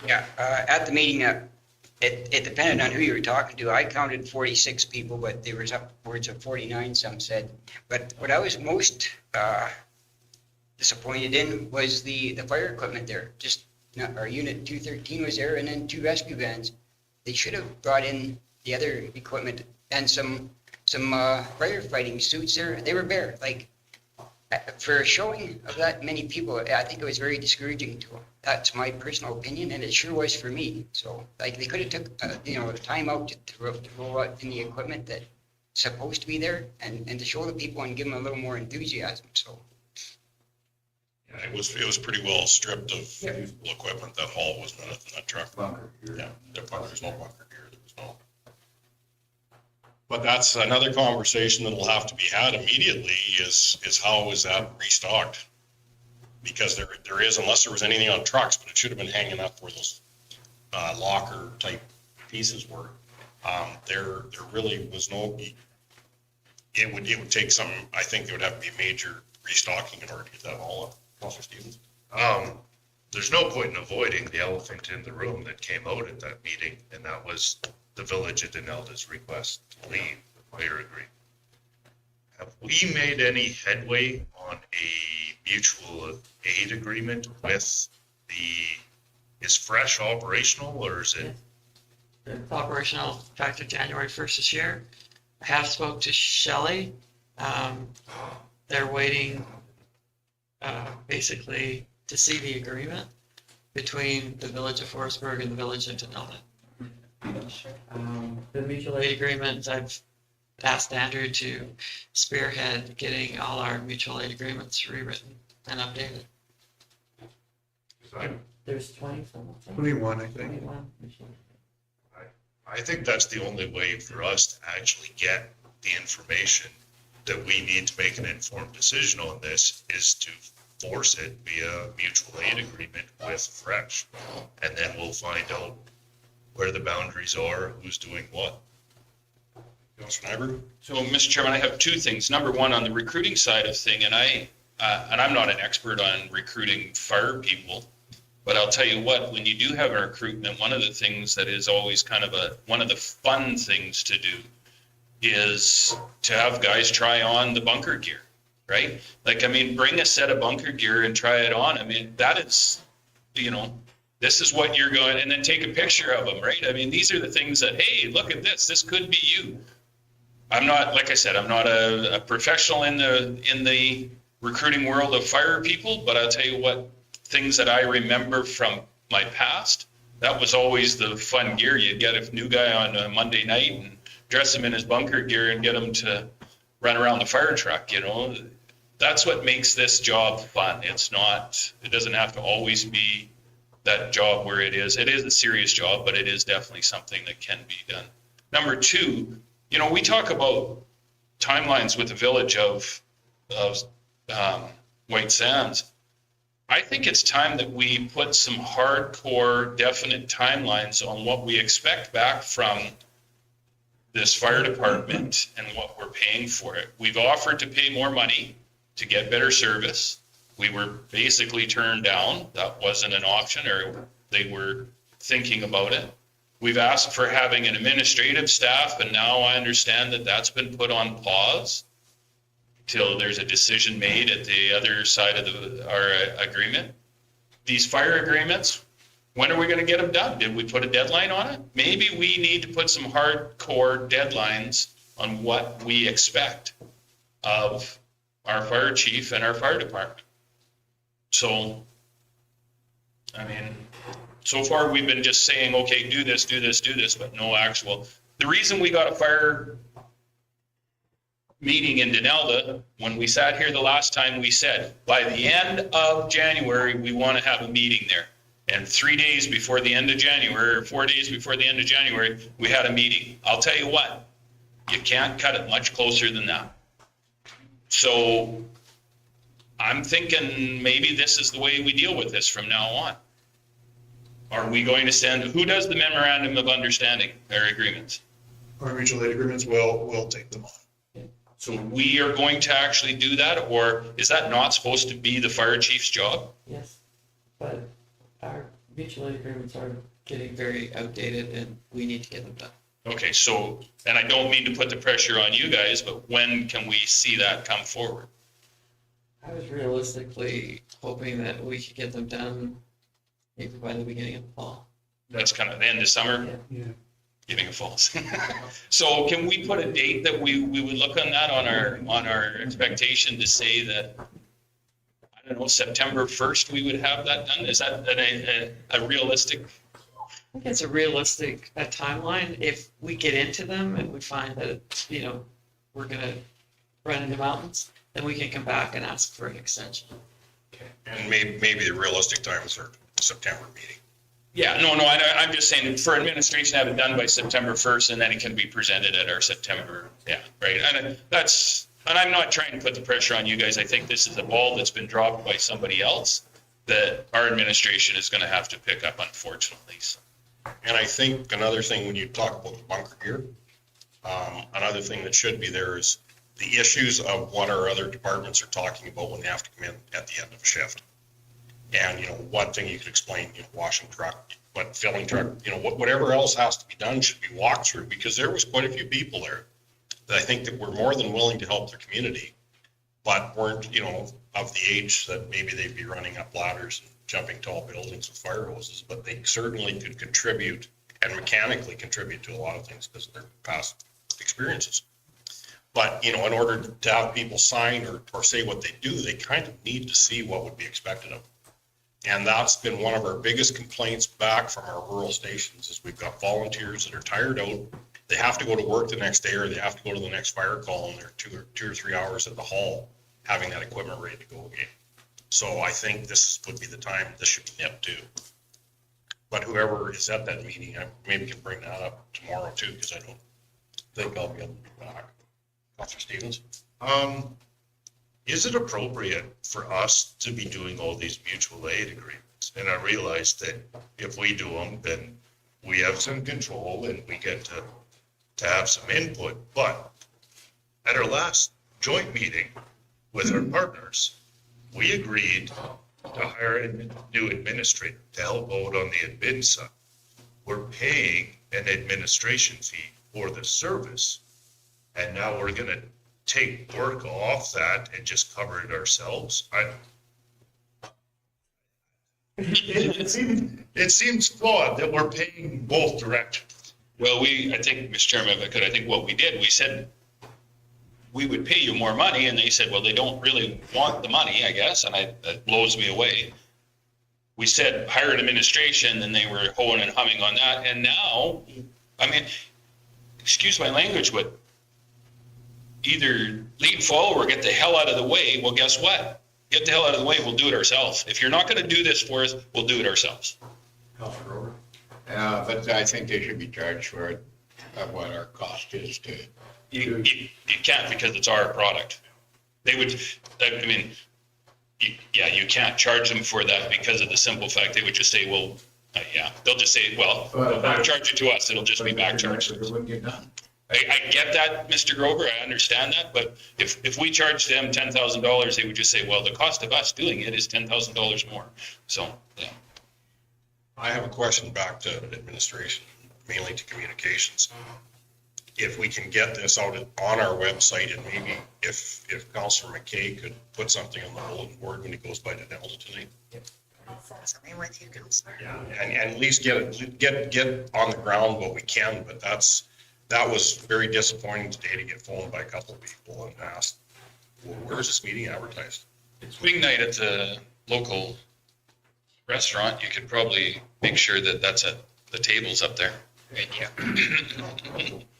Yeah, at the meeting, it depended on who you were talking to. I counted 46 people, but there was upwards of 49, some said. But what I was most disappointed in was the fire equipment there. Just our unit 213 was there, and then 2 rescue vans. They should have brought in the other equipment and some firefighting suits there. They were bare. Like, for a showing of that many people, I think it was very discouraging to them. That's my personal opinion, and it sure was for me. So, like, they could have took, the time out to roll out in the equipment that's supposed to be there and to show the people and give them a little more enthusiasm. So, Yeah, it was pretty well stripped of usable equipment. That hall was not in that truck. Bunker gear. Yeah, there's no bunker gear. There was no. But that's another conversation that'll have to be had immediately is how is that restocked? Because there is, unless there was anything on trucks, but it should have been hanging up where those locker type pieces were. There really was no, it would take some, I think there would have to be major restocking in order to get that all up. Counselor Stevens? There's no point in avoiding the elephant in the room that came out at that meeting, and that was the village of Denelda's request to leave the fire agreement. Have we made any headway on a mutual aid agreement with is Fresh operational, or is it? It's operational effective January 1st this year. I have spoke to Shelley. They're waiting basically to see the agreement between the village of Forestburg and the village of Denelda. The mutual aid agreements, I've asked Andrew to spearhead getting all our mutual aid agreements rewritten and updated. There's 20 some. 21, I think. 21. I think that's the only way for us to actually get the information that we need to make an informed decision on this is to force it via mutual aid agreement with Fresh. And then we'll find out where the boundaries are, who's doing what. Counselor Nyberg? So, Mr. Chairman, I have 2 things. Number one, on the recruiting side of thing, and I'm not an expert on recruiting fire people, but I'll tell you what, when you do have a recruitment, one of the things that is always kind of one of the fun things to do is to have guys try on the bunker gear, right? Like, I mean, bring a set of bunker gear and try it on. I mean, that is, this is what you're going, and then take a picture of them, right? I mean, these are the things that, hey, look at this. This could be you. I'm not, like I said, I'm not a professional in the recruiting world of fire people, but I'll tell you what, things that I remember from my past, that was always the fun gear. You'd get a new guy on a Monday night and dress him in his bunker gear and get him to run around the fire truck, That's what makes this job fun. It doesn't have to always be that job where it is a serious job, but it is definitely something that can be done. Number 2, we talk about timelines with the village of White Sands. I think it's time that we put some hardcore, definite timelines on what we expect back from this fire department and what we're paying for it. We've offered to pay more money to get better service. We were basically turned down. That wasn't an option, or they were thinking about it. We've asked for having an administrative staff, and now I understand that that's been put on pause till there's a decision made at the other side of our agreement. These fire agreements, when are we going to get them done? Did we put a deadline on it? Maybe we need to put some hardcore deadlines on what we expect of our fire chief and our fire department. So, I mean, so far we've been just saying, okay, do this, but no actual. The reason we got a fire meeting in Denelda, when we sat here the last time, we said, by the end of January, we want to have a meeting there. And 3 days before the end of January, or 4 days before the end of January, we had a meeting. I'll tell you what, you can't cut it much closer than that. So I'm thinking maybe this is the way we deal with this from now on. Are we going to send, who does the memorandum of understanding, their agreements? Our mutual aid agreements will take them on. So we are going to actually do that, or is that not supposed to be the fire chief's job? Yes, but our mutual aid agreements are getting very outdated and we need to get them done. Okay, so, and I don't mean to put the pressure on you guys, but when can we see that come forward? I was realistically hoping that we could get them done maybe by the beginning of the fall. That's kind of the end of summer, Yeah. giving a false. So can we put a date that we would look on that on our expectation to say that, I don't know, September 1st, we would have that done? Is that a realistic? I think it's a realistic timeline. If we get into them and we find that, we're gonna run into mountains, then we can come back and ask for an extension. And maybe the realistic time is our September meeting. Yeah, no, I'm just saying for administration, have it done by September 1st, and then it can be presented at our September, right? And I'm not trying to put the pressure on you guys. I think this is a ball that's been dropped by somebody else that our administration is going to have to pick up, unfortunately. And I think another thing, when you talk about the bunker gear, another thing that should be there is the issues of what our other departments are talking about when they have to come in at the end of a shift. And, one thing you could explain, washing truck, but filling truck, whatever else has to be done should be walked through, because there was quite a few people there that I think that were more than willing to help their community, but weren't, of the age that maybe they'd be running up ladders and jumping tall buildings with fire hoses, but they certainly could contribute and mechanically contribute to a lot of things because of their past experiences. But, in order to have people sign or say what they do, they kind of need to see what would be expected of them. And that's been one of our biggest complaints back from our rural stations, is we've got volunteers that are tired out. They have to go to work the next day, or they have to go to the next fire call, and they're two or 3 hours at the hall having that equipment ready to go again. So I think this would be the time this should be nipped too. But whoever is at that meeting, I maybe can bring that up tomorrow too, because I don't think I'll be able to be back. Councilor Stevens? Is it appropriate for us to be doing all these mutual aid agreements? And I realize that if we do them, then we have some control and we get to have some input. But at our last joint meeting with our partners, we agreed to hire a new administrator to help out on the admin side. We're paying an administration fee for the service, and now we're going to take work off that and just cover it ourselves. It seems flawed that we're paying both directions. Well, I think, Mr. Chairman, if I could, I think what we did, we said we would pay you more money, and they said, well, they don't really want the money, I guess, and that blows me away. We said hire an administration, and they were hoeing and humming on that, and now, excuse my language, but either lead fall or get the hell out of the way. Well, guess what? Get the hell out of the way, we'll do it ourselves. If you're not going to do this for us, we'll do it ourselves. But I think they should be charged for it, what our cost is to. You can't, because it's our product. They would, you can't charge them for that because of the simple fact they would just say, well, they'll just say, well, don't charge it to us, it'll just be back charged. It wouldn't get done. I get that, Mr. Grover, I understand that, but if we charged them $10,000, they would just say, well, the cost of us doing it is $10,000 more. So, yeah. I have a question back to administration, mainly to communications. If we can get this out on our website, and maybe if Councilor McKay could put something on the bulletin board when he goes by Denelda tonight. Something with you, Counselor. Yeah, and at least get on the ground what we can, but that was very disappointing today to get phoned by a couple of people and asked, well, where's this meeting advertised? It's wing night at the local restaurant. You could probably make sure that that's at the tables up there. Right, yeah.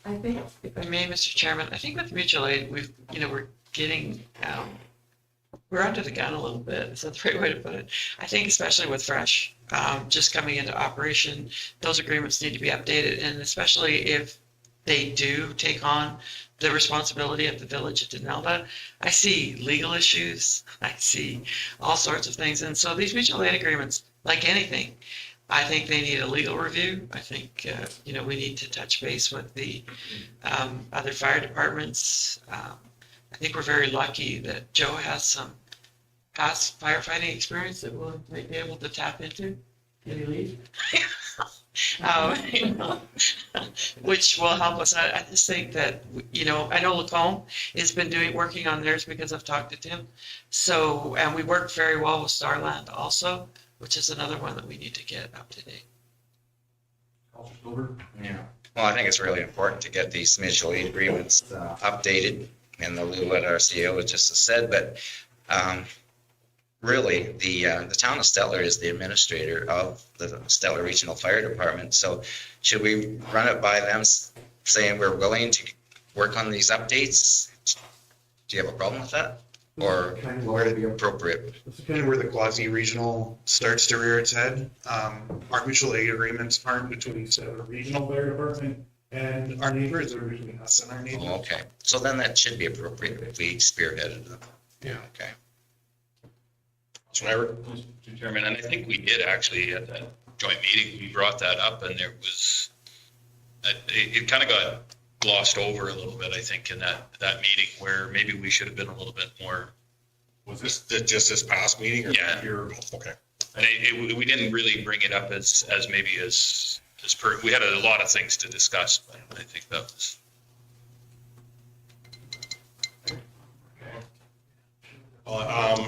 I think, if I may, Mr. Chairman, I think with mutual aid, we're getting, we're under the gun a little bit, is that the right way to put it? I think especially with Fresh, just coming into operation, those agreements need to be updated, and especially if they do take on the responsibility of the village of Denelda. I see legal issues, I see all sorts of things, and so these mutual aid agreements, like anything, I think they need a legal review. I think, we need to touch base with the other fire departments. I think we're very lucky that Joe has some past firefighting experience that we'll be able to tap into. Can he leave? Which will help us. I just think that, I know Lacombe has been working on theirs because I've talked to Tim. So, and we work very well with Starland also, which is another one that we need to get up to date. Yeah. Well, I think it's really important to get these mutual aid agreements updated, and the what our CEO just said, but really, the town of Stettler is the administrator of the Stettler Regional Fire Department. So should we run it by them saying we're willing to work on these updates? Do you have a problem with that? Or would it be appropriate? This is kind of where the quasi-regional starts to rear its head. Our mutual aid agreements aren't between the regional fire department and our neighbors, they're between us and our neighbors. Oh, okay, so then that should be appropriate if we spearheaded them. Yeah. Okay. Mr. Chairman, and I think we did actually at that joint meeting, we brought that up, and there was, it kind of got glossed over a little bit, I think, in that meeting, where maybe we should have been a little bit more. Was this just this past meeting or Yeah. a year ago? Okay. And we didn't really bring it up as we had a lot of things to discuss, but I think that was.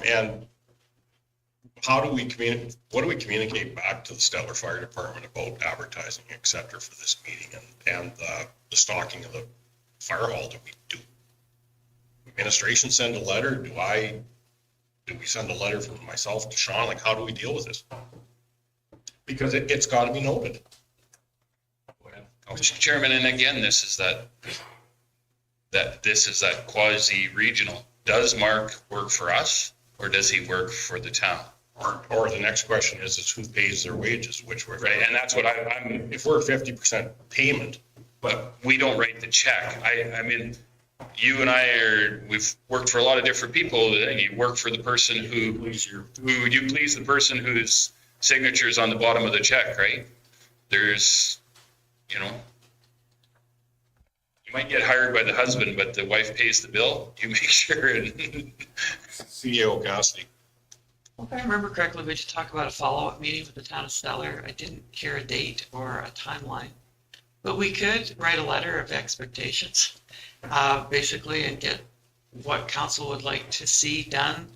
And how do we what do we communicate back to the Stettler Fire Department about advertising, et cetera, for this meeting and the stocking of the fire hall? Do we do administration send a letter? Do we send a letter from myself to Sean? Like, how do we deal with this? Because it's got to be noted. Mr. Chairman, and again, this is that quasi-regional. Does Mark work for us, or does he work for the town? Or the next question is who pays their wages, which we're. Right, and that's what I'm, If we're 50% payment, but we don't write the check. I mean, you and we've worked for a lot of different people. You work for the person you please the person whose signature is on the bottom of the check, right? There's, you might get hired by the husband, but the wife pays the bill. You make sure. CEO Cassidy. If I remember correctly, we did talk about a follow-up meeting with the town of Stettler. I didn't hear a date or a timeline. But we could write a letter of expectations, basically, and get what council would like to see done,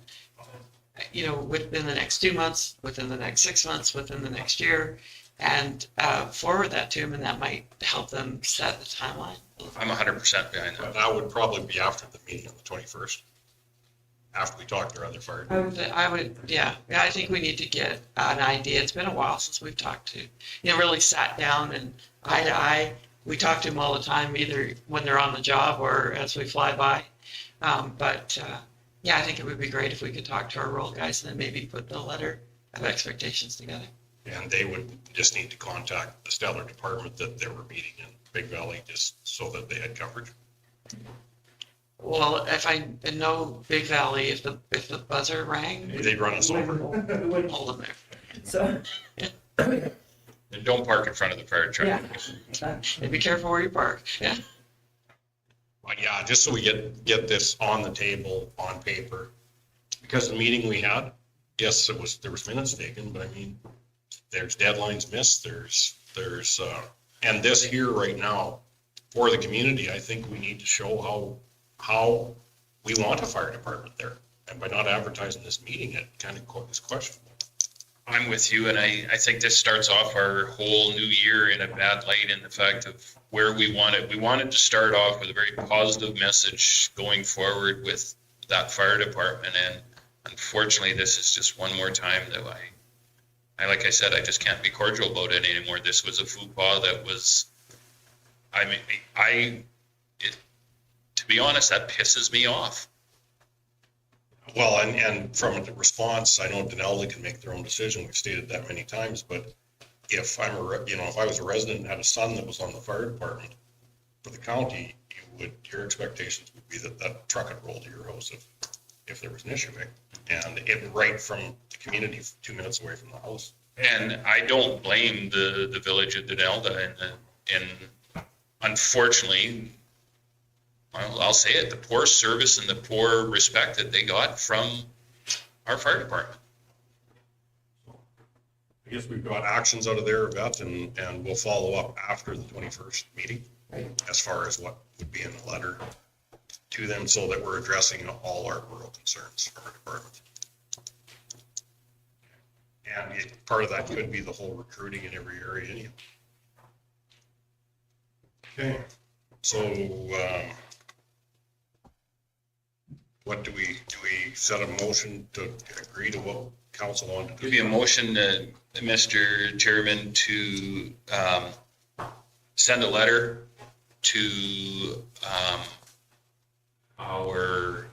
within the next 2 months, within the next 6 months, within the next year, and forward that to them, and that might help them set the timeline. I'm 100% behind that. But that would probably be after the meeting on the 21st. After we talk to our other fire. Yeah, I think we need to get an idea. It's been a while since we've talked to, really sat down and eye to eye. We talk to them all the time, either when they're on the job or as we fly by. I think it would be great if we could talk to our rural guys and then maybe put the letter of expectations together. And they would just need to contact the Stettler department that they were meeting in Big Valley just so that they had coverage. Well, if I know Big Valley, if the buzzer rang, They'd run us over. hold them there. So, And don't park in front of the fire truck. and be careful where you park. Yeah. Yeah, just so we get this on the table, on paper. Because the meeting we had, yes, there was minutes taken, but I mean, there's deadlines missed, and this here right now, for the community, I think we need to show how we want a fire department there. And by not advertising this meeting, it kind of is questionable. I'm with you, and I think this starts off our whole new year in a bad light in the fact of where we wanted. We wanted to start off with a very positive message going forward with that fire department, and unfortunately, this is just one more time that I like I said, I just can't be cordial about it anymore. This was a faux pas that was, I mean, to be honest, that pisses me off. Well, and from the response, I know Denali can make their own decision. We've stated that many times, but if if I was a resident and had a son that was on the fire department for the county, your expectations would be that truck would roll to your house if there was an issue, and it right from the community 2 minutes away from the house. And I don't blame the village of Denelda, and unfortunately, I'll say it, the poor service and the poor respect that they got from our fire department. I guess we've got actions out of there, Yvette, and we'll follow up after the 21st meeting as far as what would be in the letter to them so that we're addressing all our rural concerns from our department. And part of that could be the whole recruiting in every area anyhow. Okay, so what do we set a motion to agree to what council wanted to do? Give you a motion, Mr. Chairman, to send a letter to our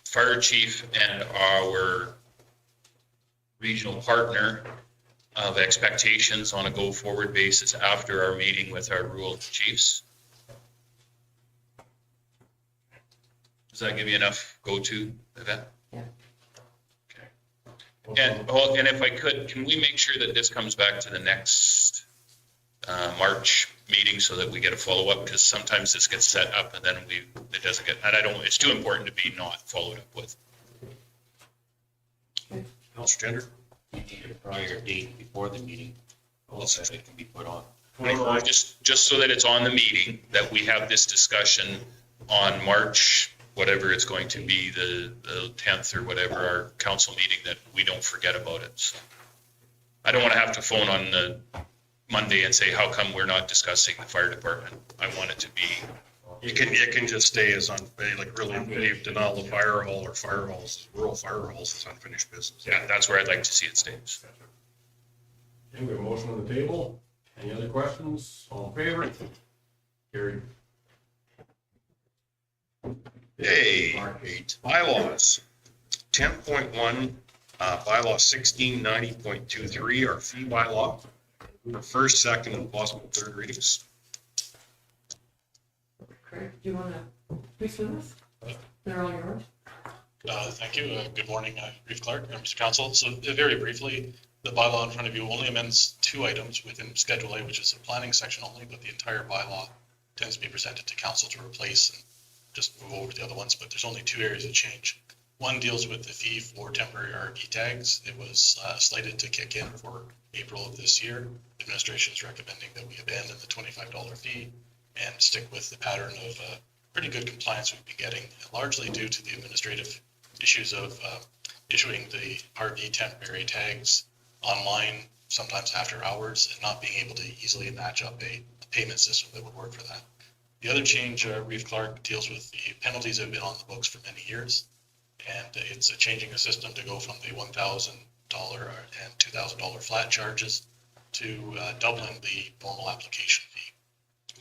fire chief and our regional partner of expectations on a go-forward basis after our meeting with our rural chiefs. Does that give you enough go-to event? Yeah. Okay. And if I could, can we make sure that this comes back to the next March meeting so that we get a follow-up? Because sometimes this gets set up and then it doesn't get, and it's too important to be not followed up with. Councilor Gender? You need a prior date before the meeting, also that it can be put on. Just so that it's on the meeting, that we have this discussion on March, whatever it's going to be, the 10th or whatever, our council meeting, that we don't forget about it. So I don't want to have to phone on the Monday and say, how come we're not discussing the fire department? I want it to be. It can just stay as like really, if denial of fire hall or fire halls, rural fire halls is unfinished business. Yeah, that's where I'd like to see it stay. Okay, we have a motion on the table. Any other questions? All in favor? Carried. Hey, Mark 8. bylaws. 10.1, bylaw 1690.23, our fee bylaw. For first, second, and possible third readings. Craig, do you want to speak to this? They're all yours. Thank you. Good morning, Reeve Clark, members of council. So very briefly, the bylaw in front of you only amends 2 items within Schedule A, which is the planning section only, but the entire bylaw tends to be presented to council to replace and just move over to the other ones. But there's only 2 areas of change. One deals with the fee for temporary RV tags. It was slated to kick in for April of this year. Administration is recommending that we abandon the $25 fee and stick with the pattern of pretty good compliance we've been getting, largely due to the administrative issues of issuing the RV temporary tags online, sometimes after hours, and not being able to easily match up a payment system that would work for that. The other change, Reeve Clark, deals with the penalties that have been on the books for many years. And it's changing the system to go from the $1,000 and $2,000 flat charges to doubling the normal application fee,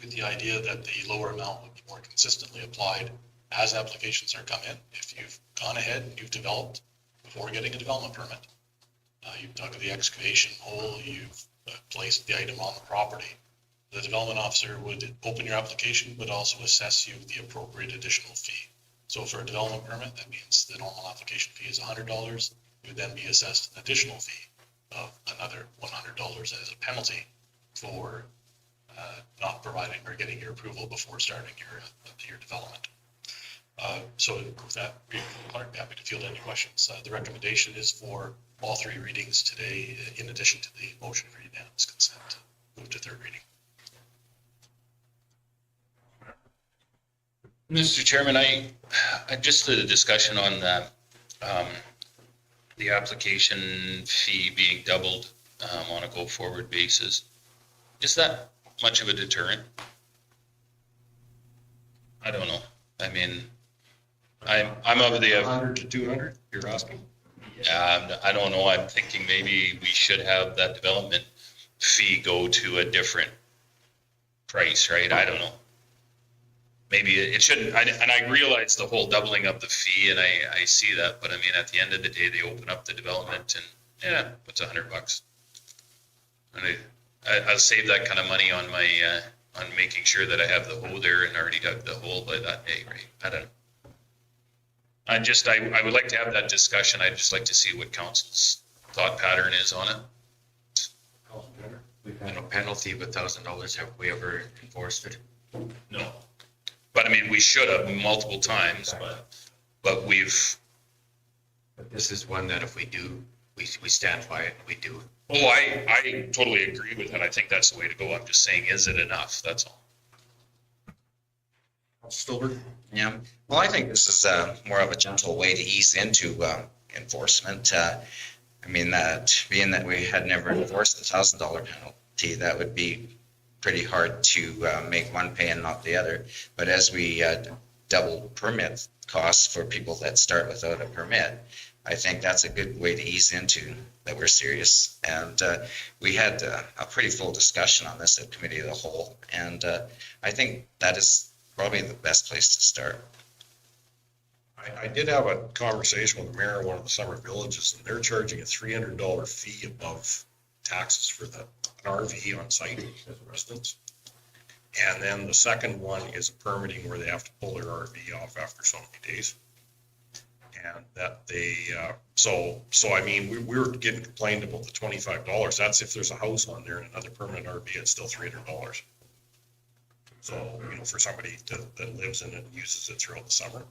with the idea that the lower amount would be more consistently applied as applications are come in. If you've gone ahead and you've developed before getting a development permit, you've dug the excavation hole, you've placed the item on the property, the development officer would open your application, but also assess you the appropriate additional fee. So for a development permit, that means the normal application fee is $100. You would then be assessed an additional fee of another $100 as a penalty for not providing or getting your approval before starting your development. So with that, Clark, happy to field any questions. The recommendation is for all three readings today, in addition to the motion for unanimous consent. Move to third reading. Mr. Chairman, I just did a discussion on the application fee being doubled on a go-forward basis. Is that much of a deterrent? I don't know. I mean, I'm of the 100 to 200, you're asking? I don't know. I'm thinking maybe we should have that development fee go to a different price, right? I don't know. Maybe it shouldn't, and I realize the whole doubling of the fee, and I see that, but I mean, at the end of the day, they open up the development and, yeah, it's $100. And I'll save that kind of money on my, on making sure that I have the hole there and already dug the hole by that day, right? I don't know. I would like to have that discussion. I'd just like to see what council's thought pattern is on it. We've had a penalty of $1,000. Have we ever enforced it? No. But I mean, we should have multiple times, but we've. But this is one that if we do, we stand by it, we do. Oh, I totally agree with that. I think that's the way to go. I'm just saying, is it enough? That's all. Stillberg? Yeah, well, I think this is more of a gentle way to ease into enforcement. I mean, that being that we had never enforced the $1,000 penalty, that would be pretty hard to make one pay and not the other. But as we double permit costs for people that start without a permit, I think that's a good way to ease into that we're serious. And we had a pretty full discussion on this at Committee of the Whole. And I think that is probably the best place to start. I did have a conversation with the mayor of one of the summer villages, and they're charging a $300 fee above taxes for an RV on site as a residence. And then the second one is a permitting where they have to pull their RV off after so many days. And that they, so I mean, we were getting complained about the $25. That's if there's a house on there and another permanent RV, it's still $300. So, you know, for somebody that lives in it and uses it throughout the summer.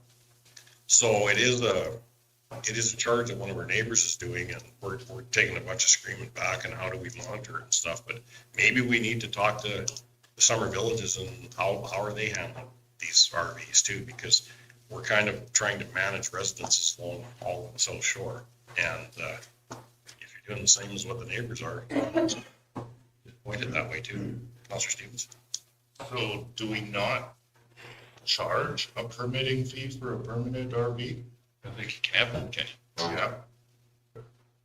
So it is a charge that one of our neighbors is doing, and we're taking a bunch of screaming back and how do we monitor it and stuff. But maybe we need to talk to the summer villages and how are they handling these RVs too, because we're kind of trying to manage residences along all the South Shore. And if you're doing the same as what the neighbors are, just point it that way too. Councillor Stevens. So do we not charge a permitting fee for a permanent RV? I think you can have one, can you? Yeah.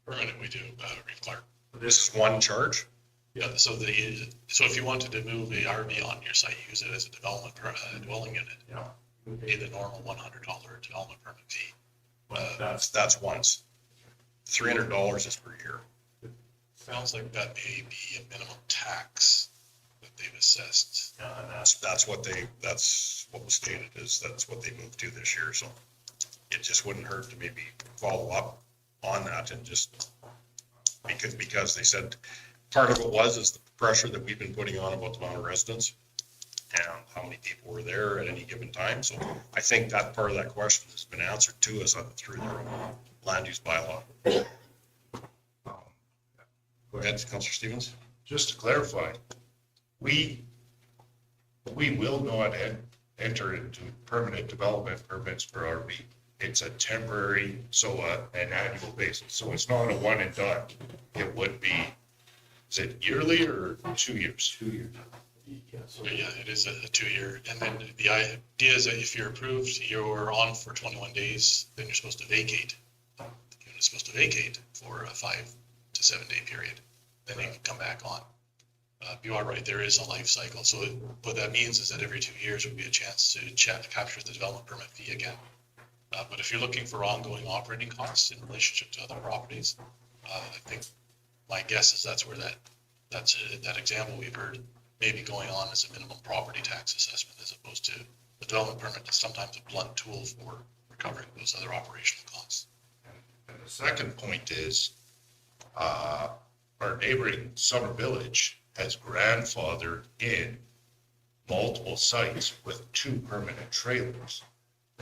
Permanent, we do, Reeve Clark. This is one charge? Yeah, so if you wanted to move a RV on your site, use it as a development dwelling unit. Yeah. Pay the normal $100 development permit fee. That's once. $300 is per year. Sounds like that may be a minimum tax that they've assessed. And that's what was stated, is that's what they moved to this year. So it just wouldn't hurt to maybe follow up on that and just because they said part of it is the pressure that we've been putting on about the amount of residents and how many people were there at any given time. So I think that part of that question has been answered to us through their land use bylaw. Go ahead, Councillor Stevens. Just to clarify, we will not enter into permanent development permits for RV. It's a temporary, an annual basis. So it's not a one and done. It would be, is it yearly or 2 years? 2 years. Yeah, it is a 2-year. And then the idea is that if you're approved, you're on for 21 days, then you're supposed to vacate. The unit's supposed to vacate for a 5 to 7 day period. Then you can come back on. You are right, there is a life cycle. So what that means is that every 2 years would be a chance to capture the development permit fee again. But if you're looking for ongoing operating costs in relationship to other properties, I think my guess is that's where that example we've heard may be going on as a minimum property tax assessment as opposed to the development permit is sometimes a blunt tool for recovering those other operational costs. And the second point is, our neighboring Summer Village has grandfathered in multiple sites with 2 permanent trailers.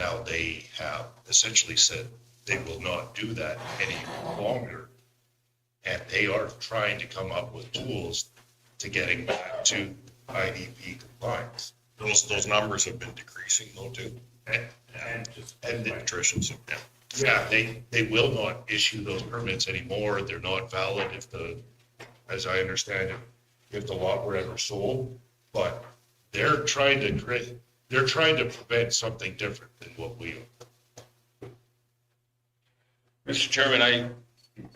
Now, they have essentially said they will not do that any longer. And they are trying to come up with tools to getting back to IDP compliance. Those numbers have been decreasing though too. And the- Attrition, so, yeah. yeah, they will not issue those permits anymore. They're not valid if as I understand it, if the lot were ever sold. But they're trying to prevent something different than what we are. Mr. Chairman, I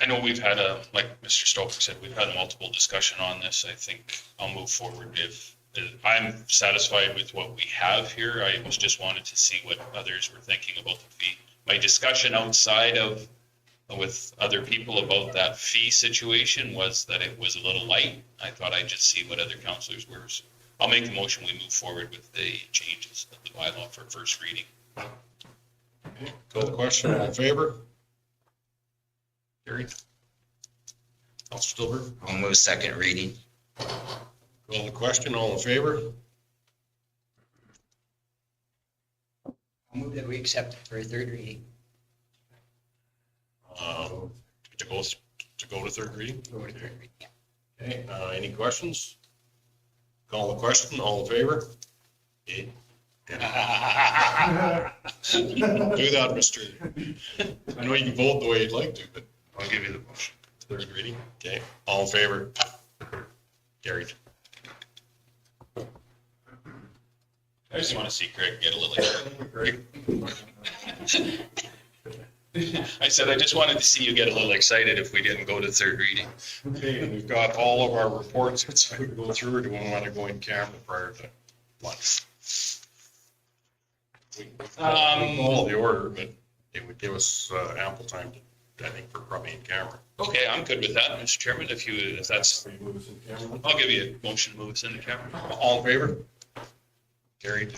know we've had like Mr. Stoker said, we've had a multiple discussion on this. I think I'll move forward if I'm satisfied with what we have here. I was just wanted to see what others were thinking about the fee. My discussion outside of with other people about that fee situation was that it was a little light. I thought I'd just see what other councilors were. So I'll make the motion, we move forward with the changes of the bylaw for first reading. Call the question, all in favor? Carried. Councilor Stillberg, I'll move second reading. call the question, all in favor? I'll move that we accept it for a third reading. To go to third reading? Go to third reading, yeah. Okay, any questions? Call the question, all in favor? Okay. Do that, Mr. I know you can vote the way you'd like to, but I'll give you the motion. third reading, okay, all in favor? Carried. I just want to see Craig get a little excited. I said, I just wanted to see you get a little excited if we didn't go to third reading. Okay, and we've got all of our reports that's going to go through, or do we want to go in camera prior to lunch? We follow the order, but it would give us ample time to, I think, for probably in camera. Okay, I'm good with that, Mr. Chairman, if that's, Will you move us in camera? I'll give you a motion to move us into camera. All in favor? Carried.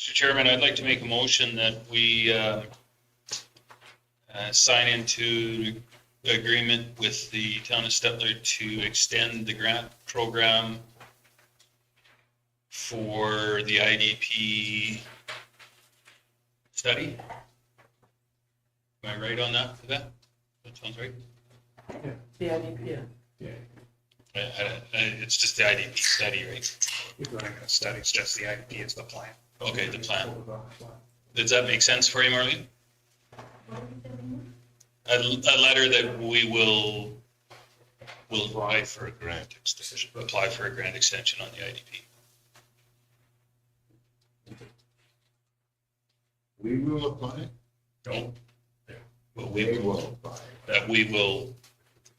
Mr. Chairman, I'd like to make a motion that we sign into agreement with the town of Stettler to extend the grant program for the IDP study. Am I right on that, for that? That sounds right? The IDP, yeah. It's just the IDP study, right? You're running a study, it's just the IDP is the plan. Okay, the plan. Does that make sense for you, Marlene? A letter that we will Apply for a grant extension. apply for a grant extension on the IDP. We will apply. No. Well, They will apply. that we will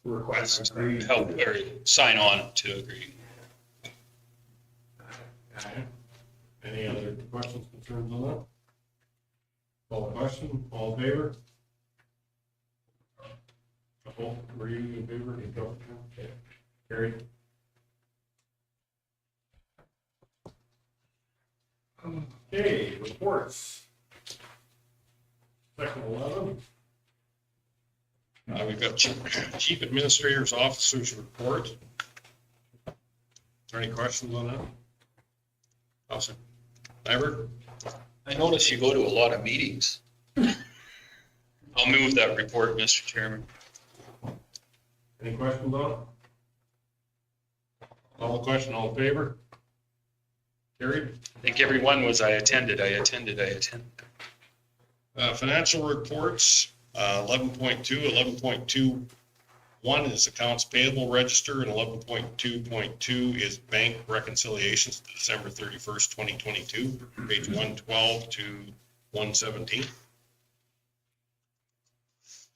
Request. help or sign on to agree. Okay. Any other questions, concerns on that? Call the question, all in favor? Were you in favor? Okay. Carried. Okay, reports. Section 11. We've got Chief Administrator's Officer's Report. Is there any questions on that? Officer Nyberg? I notice you go to a lot of meetings. I'll move that report, Mr. Chairman. Any questions on it? Call the question, all in favor? Carried. I think everyone was, I attended. Financial reports, 11.2, 11.21 is accounts payable register, and 11.2.2 is bank reconciliations to December 31st, 2022, page 112 to 117.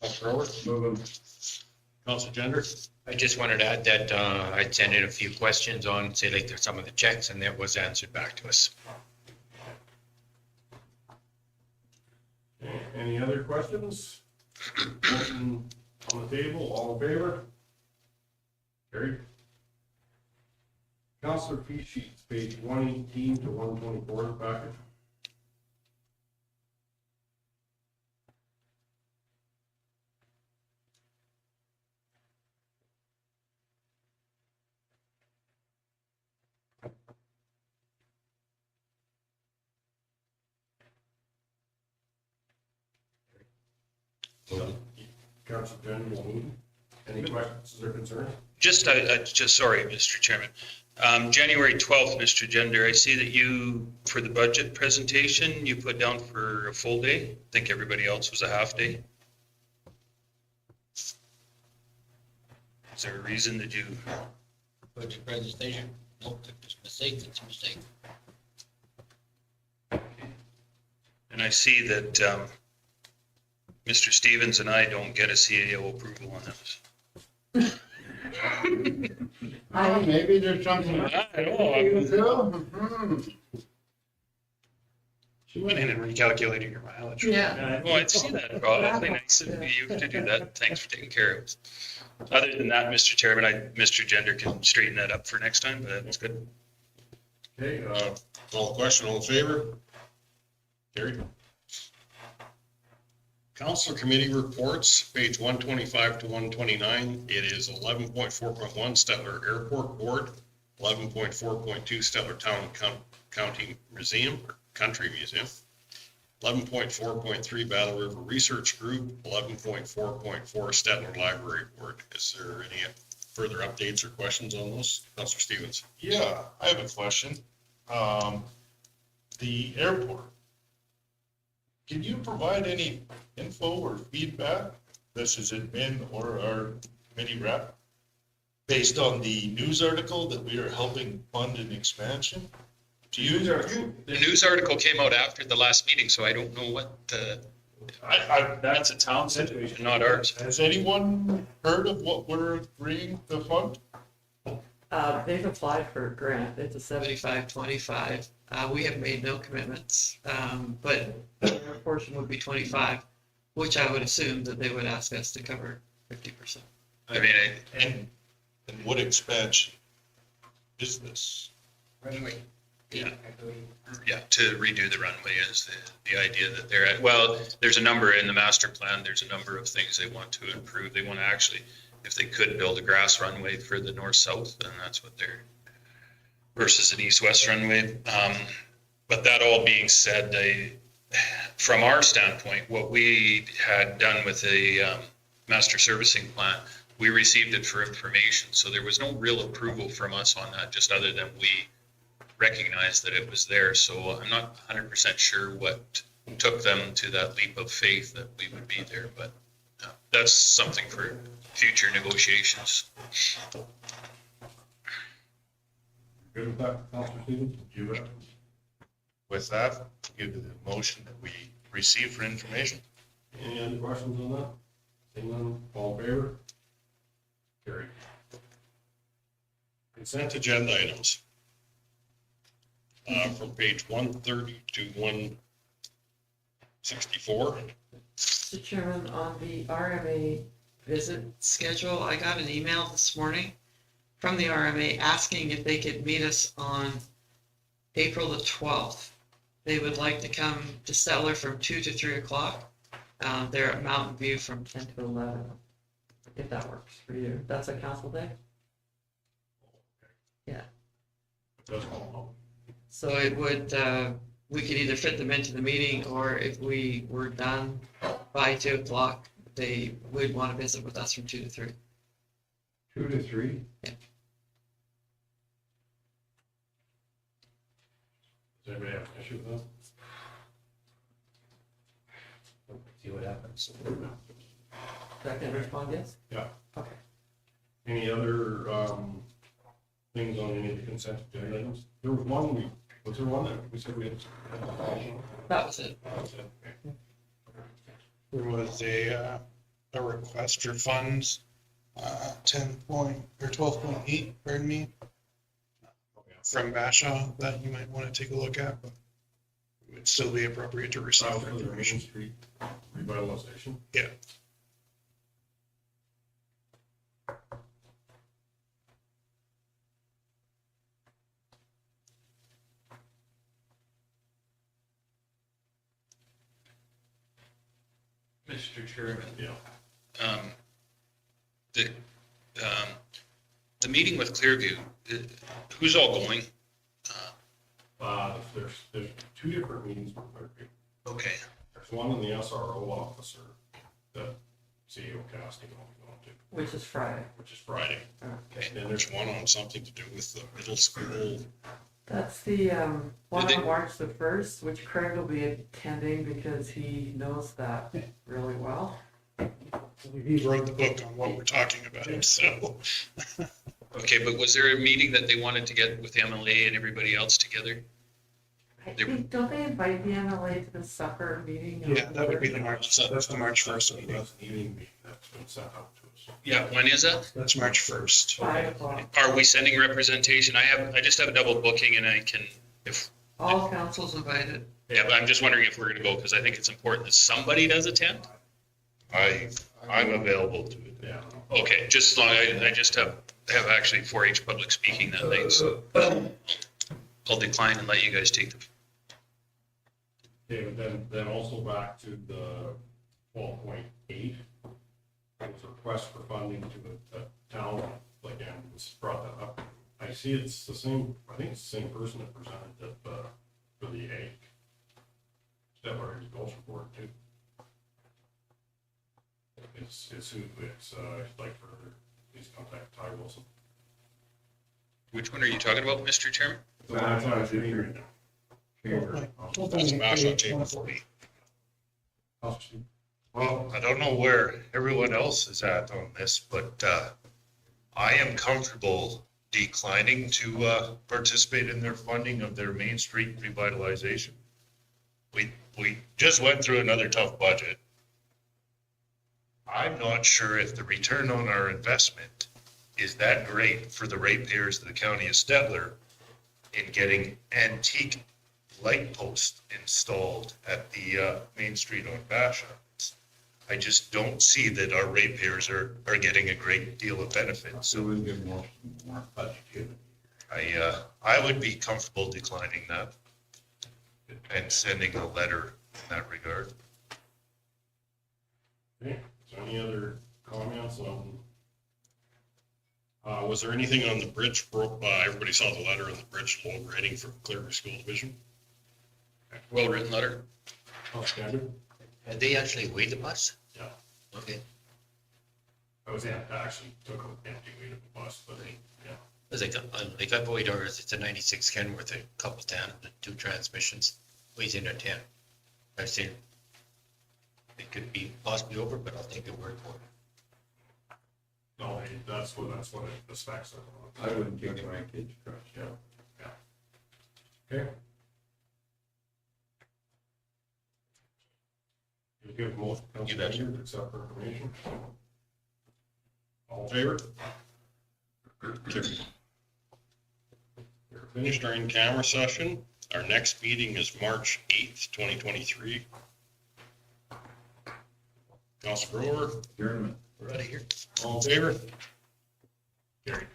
Councilor Roberts? Councilor Gender? I just wanted to add that I'd sent in a few questions on, say, like, there's some of the checks, and that was answered back to us. Okay, any other questions? Motion on the table, all in favor? Carried. Councilor fee sheets, page 118 to 124 of the package. Councilor General Wooten, any questions or concerns? Just, sorry, Mr. Chairman. January 12th, Mr. Gender, I see that you, for the budget presentation, you put down for a full day. I think everybody else was a half day. Is there a reason that you? Budget presentation, nope, if it's a mistake, it's a mistake. And I see that Mr. Stevens and I don't get a CAO approval on this. Maybe there's something. I know. She went in and recalculated your mileage. Yeah. Well, I'd see that. Probably nice of you to do that. Thanks for taking care of it. Other than that, Mr. Chairman, Mr. Gender can straighten that up for next time, but that's good. Okay, call the question, all in favor? Carried. Council Committee Reports, page 125 to 129. It is 11.4.1 Stettler Airport Board, 11.4.2 Stettler Town County Museum, or Country Museum, 11.4.3 Battle River Research Group, 11.4.4 Stettler Library Board. Is there any further updates or questions on those? Councilor Stevens? Yeah, I have a question. The airport. Can you provide any info or feedback, this is admin or our committee rep, based on the news article that we are helping fund an expansion? Do you? The news article came out after the last meeting, so I don't know what that's a town situation, not ours. Has anyone heard of what we're agreeing to fund? They've applied for a grant. It's a 75-25. We have made no commitments, but their portion would be 25, which I would assume that they would ask us to cover 50%. I mean, And what expansion is this? Runway. Yeah. Yeah, to redo the runway is the idea that they're at, well, there's a number in the master plan, there's a number of things they want to improve. They want to actually, if they could build a grass runway for the north-south, then that's what they're, versus an east-west runway. But that all being said, from our standpoint, what we had done with the master servicing plan, we received it for information. So there was no real approval from us on that, just other than we recognized that it was there. So I'm not 100% sure what took them to that leap of faith that we would be there, but that's something for future negotiations. Good with that, Councilor Stevens? You bet. With that, give the motion that we receive for information. Any other questions on that? Seeing none, all in favor? Carried. Consent agenda items. From page 130 to 164. Mr. Chairman, on the RMA visit schedule, I got an email this morning from the RMA asking if they could meet us on April the 12th. They would like to come to Stettler from 2 to 3 o'clock. They're at Mountain View from 10 to 11, if that works for you. That's a council day? Yeah. That's all. So it would, we could either fit them into the meeting, or if we were done by 2 o'clock, they would want to visit with us from 2 to 3. 2 to 3? Yeah. Does anybody have an issue with that? See what happens. Second respond, yes? Yeah. Okay. Any other, things on any of the consent agenda items? There was one, was there one that we said we had? That was it. That was it, okay. There was a request for funds, 12.8, pardon me, from Bashaw that you might want to take a look at, but it would still be appropriate to receive For the Main information. Street revitalization? Yeah. Mr. Chairman. Yeah. The meeting with Clearview, who's all going? There's two different meetings. Okay. There's one in the SRO officer that CEO Cassidy will be going to, Which is Friday. which is Friday. And then there's one on something to do with the middle school. That's the one Did they- on March the 1st, which Craig will be attending because he knows that really well. He wrote the book on what we're talking about, so. Okay, but was there a meeting that they wanted to get with the MLA and everybody else together? I They- think, don't they invite the MLA to the supper meeting? Yeah, that would be that's the March 1st meeting. That's the evening meeting that's been sent out to us. Yeah, when is that? That's March 1st. 5 o'clock. Are we sending representation? I just have a double booking and I can, if, All councils invited. yeah, but I'm just wondering if we're gonna go, because I think it's important that somebody does attend. I'm available to it. Yeah. Okay, just as long, I just have actually 4-H public speaking that night, so I'll decline and let you guys take the. Okay, but then also back to the 12.8. There was a request for funding to the town, like, and was brought that up. I see it's the same, I think it's the same person that presented it, for the A. Stettler Agriculture Board too. It's like for, please contact Ty Wilson. Which one are you talking about, Mr. Chairman? That's what I was reading right now. That's a mash on table 40. Well, I don't know where everyone else is at on this, but I am comfortable declining to participate in their funding of their Main Street revitalization. We just went through another tough budget. I'm not sure if the return on our investment is that great for the ratepayers of the county of Stettler in getting antique light posts installed at the Main Street on Basha. I just don't see that our ratepayers are getting a great deal of benefit. So So we'll give more budget to it. I would be comfortable declining that and sending a letter in that regard. Okay, so any other comments on, Was there anything on the bridge, everybody saw the letter on the bridge low grading for Clear River School Division? Well-written letter. standard? Had they actually weighed the bus? Yeah. Okay. I was, actually took an empty weight of the bus, but yeah. It's like I've weighed ours, it's a 96 Kenworth, a couple 10, and 2 transmissions, weighs in at 10. I've seen it could be possibly over, but I'll take the word for it. No, that's what the specs are. I wouldn't take my kids across, yeah. Okay. You give most, You bet. to accept for information. All in favor? Carried. We're finished our in-camera session. Our next meeting is March 8th, 2023. Council Grover, Adjournment. We're out of here. all in favor? Carried.